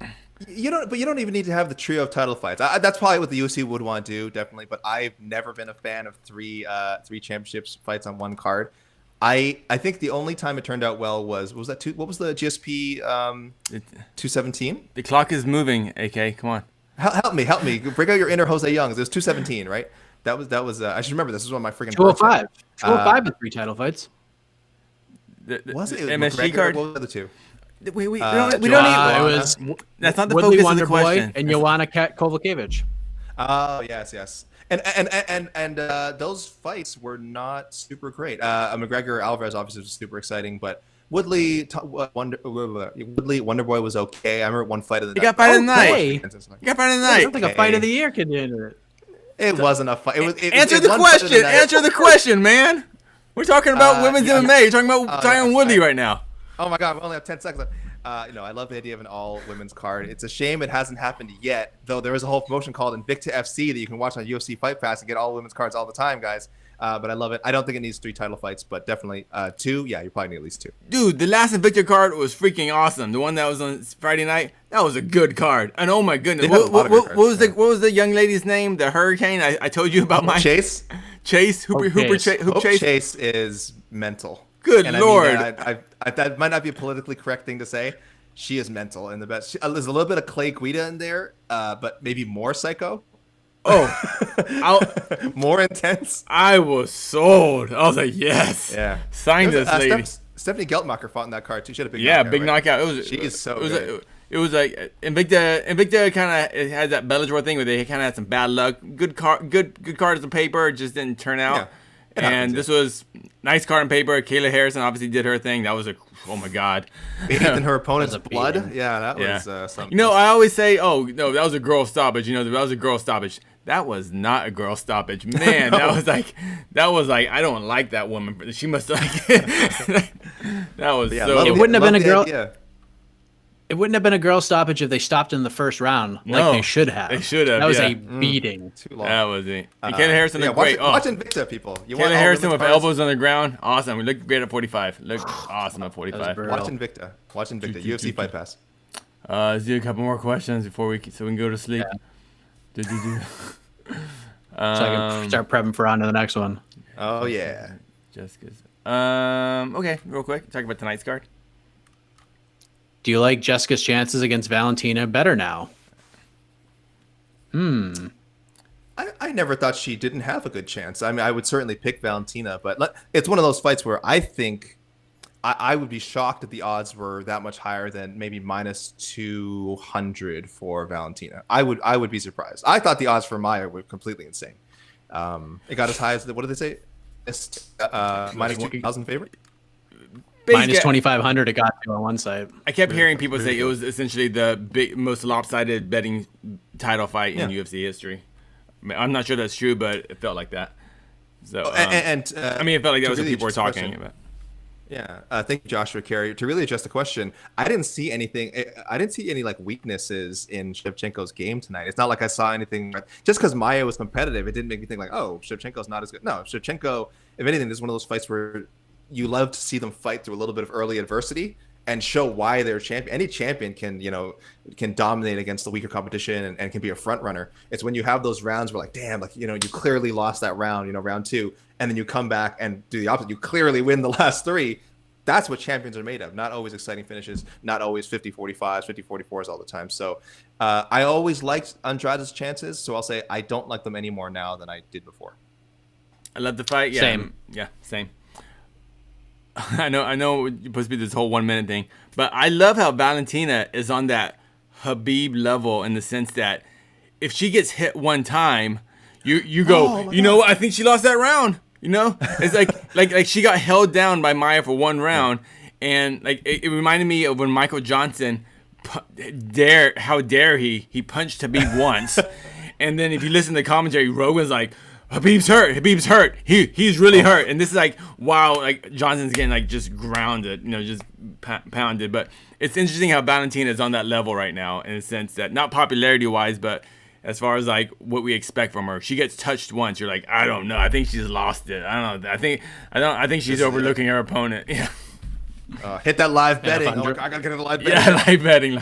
B: You don't even need to have the trio of title fights. That's probably what the UFC would want to do, definitely. But I've never been a fan of three championships fights on one card. I think the only time it turned out well was that what was the GSP 217?
C: The clock is moving. AK, come on.
B: Help me. Break out your inner Jose Young. It was 217, right? That was. I should remember this. This was one of my freaking.
A: 205. 205 with 3 title fights.
B: Was it
C: MSG
B: McGregor?
C: card?
B: What were the other two?
C: We don't
A: It
C: need. That's not the
A: Woodley
C: focus of the
A: Wonderboy
C: question.
A: and Joanna Kovacevic.
B: Oh yes. And those fights were not super great. McGregor Alvarez obviously was super exciting, but Woodley Wonderboy was okay. I remember one fight of the night.
C: You got fight of the night.
A: Hey.
C: You got fight of the
A: I
C: night.
A: don't think a fight of the year could enter it.
B: It wasn't a fight.
C: Answer the question. Answer the question, man. We're talking about women's MMA. You're talking about Tyron Woodley right now.
B: Oh my God, we only have 10 seconds left. I love the idea of an all women's card. It's a shame it hasn't happened yet, though there is a whole promotion called Invicta FC that you can watch on UFC Fight Pass and get all women's cards all the time, guys. But I love it. I don't think it needs 3 title fights, but definitely 2. Yeah, you probably need at least 2.
C: Dude, the last Invicta card was freaking awesome. The one that was on Friday night, that was a good card. And oh my goodness, what was the young lady's name? The Hurricane. I told you about my
B: Chase.
C: Hoop Chase
B: is mental.
C: Good Lord.
B: That might not be a politically correct thing to say. She is mental and the best. There's a little bit of Clay Guida in there, but maybe more psycho.
C: Oh,
B: more intense.
C: I was sold. I was like, yes.
B: Yeah.
C: Sign this lady.
B: Stephanie Geltmacher fought in that card too. She had a big knockout.
C: Big knockout.
B: She is so good.
C: It was like Invicta kind of had that Bellator thing where they kind of had some bad luck. Good cards on paper, just didn't turn out.
B: Yeah.
C: And this was nice card on paper. Kayla Harrison obviously did her thing. That was oh my God.
B: In her opponent's blood. Yeah, that was something.
C: I always say, oh no, that was a girl stoppage. That was a girl stoppage. That was not a girl stoppage, man. No. that was like I don't like that woman. She must like that was so.
A: It wouldn't have been a girl. It wouldn't have been a girl stoppage if they stopped in the first round like they should have.
C: They should have.
A: That was a beating.
B: Too long.
C: That was it. Kayla Harrison looked great.
B: Watch Invicta, people.
C: Kayla Harrison with elbows on the ground. Awesome. We looked great at 45. Looked awesome at 45.
B: Watch Invicta. UFC Fight Pass.
C: Let's do a couple more questions so we can go to sleep.
A: Yeah. So I can start prepping for on to the next one.
B: Oh yeah.
C: Jessica's. Okay, real quick. Talk about tonight's card.
A: Do you like Jessica's chances against Valentina better now?
B: I never thought she didn't have a good chance. I mean, I would certainly pick Valentina, but it's one of those fights where I think I would be shocked if the odds were that much higher than maybe minus 200 for Valentina. I would be surprised. I thought the odds for Maya were completely insane. It got as high as what did they say? Minus 2,000 favorite.
A: Minus 2,500 it got to on one site.
C: I kept hearing people say it was essentially the most lopsided betting title fight in UFC history. I mean, I'm not sure that's true, but it felt like that. So, I mean, it felt like that was what people were talking about.
B: Yeah, thank you, Joshua Carey. To really address the question, I didn't see anything. I didn't see any like weaknesses in Shevchenko's game tonight. It's not like I saw anything. Just because Maya was competitive, it didn't make me think like, oh, Shevchenko's not as good. No, Shevchenko, if anything, this is one of those fights where you love to see them fight through a little bit of early adversity and show why they're champion. Any champion can dominate against the weaker competition and can be a front runner. It's when you have those rounds where like, damn, like, you clearly lost that round, round 2, and then you come back and do the opposite. You clearly win the last 3. That's what champions are made of. Not always exciting finishes, not always 50-45s, 50-44s all the time. So I always liked Andrade's chances. So I'll say I don't like them any more now than I did before.
C: I love the fight. Yeah,
A: same.
C: Yeah, same. I know it's supposed to be this whole 1 minute thing, but I love how Valentina is on that Habib level in the sense that if she gets hit one time, you go, what? I think she lost that round. It's like she got held down by Maya for one round, and like it reminded me of when Michael Johnson, how dare he punched Habib once, and then if you listen to the commentary, Rogan's like, Habib's hurt. He's really hurt. And this is like, wow, like Johnson's getting like just grounded, just pounded. But it's interesting how Valentina is on that level right now in the sense that not popularity wise, but as far as like what we expect from her. She gets touched once. You're like, I don't know. I think she's lost it. I don't know. I think she's overlooking her opponent. Yeah.
B: Hit that live betting. I gotta get a live betting.
C: Yeah, live betting.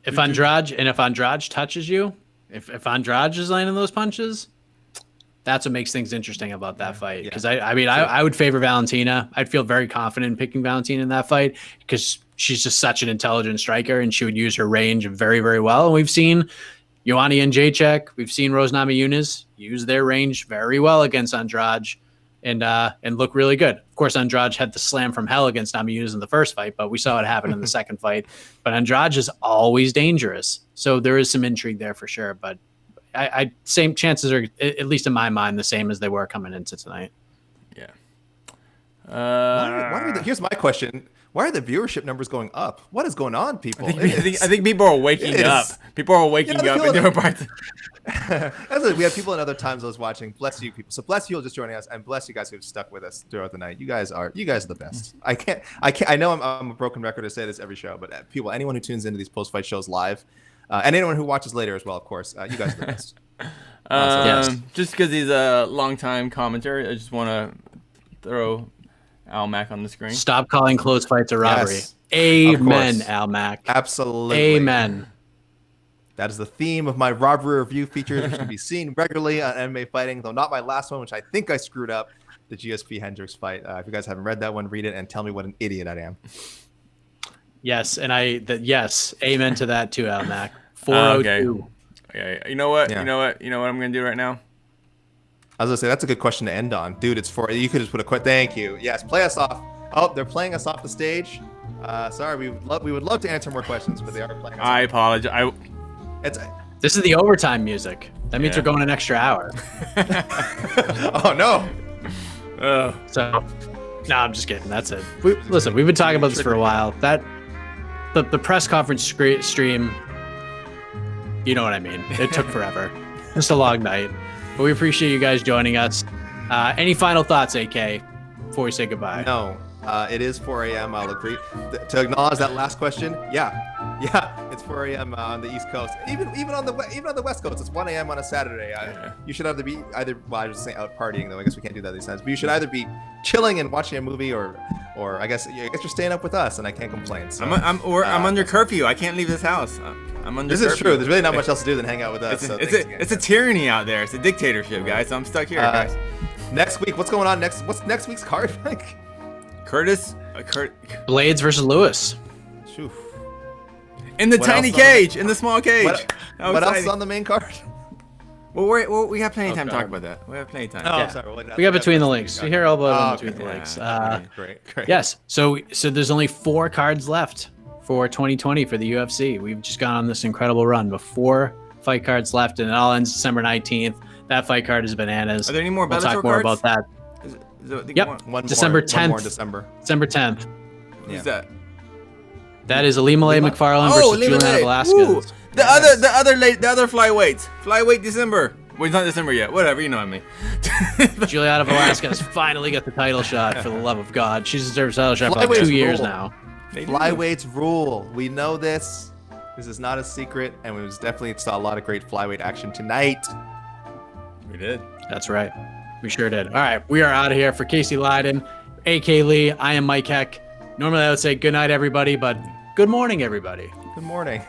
A: If Andrade touches you, if Andrade is landing those punches, that's what makes things interesting about that fight. Because I would favor Valentina. I'd feel very confident in picking Valentina in that fight because she's just such an intelligent striker and she would use her range very, very well. And we've seen Joanna Jędrzejczyk, we've seen Rose Namajunas use their range very well against Andrade and look really good. Of course, Andrade had the slam from hell against Namajunas in the first fight, but we saw it happen in the second fight. But Andrade is always dangerous. So there is some intrigue there for sure. But same chances are, at least in my mind, the same as they were coming into tonight.
C: Yeah.
B: Here's my question. Why are the viewership numbers going up? What is going on, people?
C: I think people are waking up. People are waking up in different parts.
B: We have people in other time zones watching. Bless you, people. So bless you all just joining us, and bless you guys who've stuck with us throughout the night. You guys are the best. I know I'm a broken record to say this every show, but people, anyone who tunes into these post-fight shows live, and anyone who watches later as well, of course, you guys are the best.
C: Yes. Just because he's a long-time commentator, I just want to throw Al Mack on the screen.
A: Stop calling close fights a robbery.
B: Yes,
A: amen, Al Mack.
B: Absolutely.
A: Amen.
B: That is the theme of my robbery review features, which can be seen regularly on MMA Fighting, though not my last one, which I think I screwed up, the GSP Hendricks fight. If you guys haven't read that one, read it and tell me what an idiot I am.
C: Yes,
A: and yes, amen to that too, Al Mack. 402.
C: Okay. You know what? Yeah. You know what I'm gonna do right now?
B: I was gonna say that's a good question to end on, dude. You could just put a quick thank you. Yes, play us off. Oh, they're playing us off the stage. Sorry, we would love to answer more questions, but they are playing us.
C: I apologize.
A: This is the overtime music. That means we're going an extra hour.
B: Oh no.
A: So, no, I'm just kidding. That's it. Listen, we've been talking about this for a while. The press conference stream, you know what I mean. It took forever. Just a long night. But we appreciate you guys joining us. Any final thoughts, AK, before we say goodbye?
B: No. It is 4 a.m. I'll agree. To acknowledge that last question, yeah, it's 4 a.m. On the East Coast. Even on the West Coast, it's 1 a.m. on a Saturday. You should either be well, I was just saying out partying though. I guess we can't do that these times. But you should either be chilling and watching a movie, or I guess you're staying up with us, and I can't complain. So,
C: I'm under curfew. I can't leave this house. I'm under.
B: This
C: curfew.
B: is true. There's really not much else to do than hang out with us.
C: It's a tyranny out there. It's a dictatorship, guys. So I'm stuck here, guys.
B: Next week, what's going on next? What's next week's card, Mike?
A: Blades versus Lewis.
B: Oof.
C: In the tiny cage, in the small cage.
B: What else is on the main card?
C: Well, we have plenty of time to talk
B: Okay.
C: about that. We have plenty of time.
B: Oh,
A: Yeah.
B: sorry.
A: We got between the links. We hear all about
B: Oh,
A: between the
B: okay.
A: links.
B: Great.
A: Yes. So there's only 4 cards left for 2020 for the UFC. We've just gone on this incredible run with 4 fight cards left, and it all ends December 19th. That fight card is bananas.
C: Are there any more
A: We'll
C: Bellator
A: talk more
C: cards?
A: about that.
C: Is there
A: Yep.
C: one-
A: December
B: One more
A: 10th.
B: December.
A: December 10th.
C: Who's that?
A: That is Alimale McFarland versus Juliana
C: Ooh,
A: Velasquez.
C: the other flyweights. Flyweight December. Well, it's not December yet. Whatever, you know what I mean.
A: Juliana Velasquez finally got the title shot, for the love of God. She's deserved a title shot for like
B: Flyweights
A: 2 years
B: rule.
A: now.
B: Flyweights rule. We know this. This is not a secret, and we definitely saw a lot of great flyweight action tonight.
C: We did.
A: That's right. We sure did. All right, we are out of here. For Casey Leydon, A.K. Lee, I am Mike Heck. Normally I would say good night, everybody, but good morning, everybody.
B: Good morning.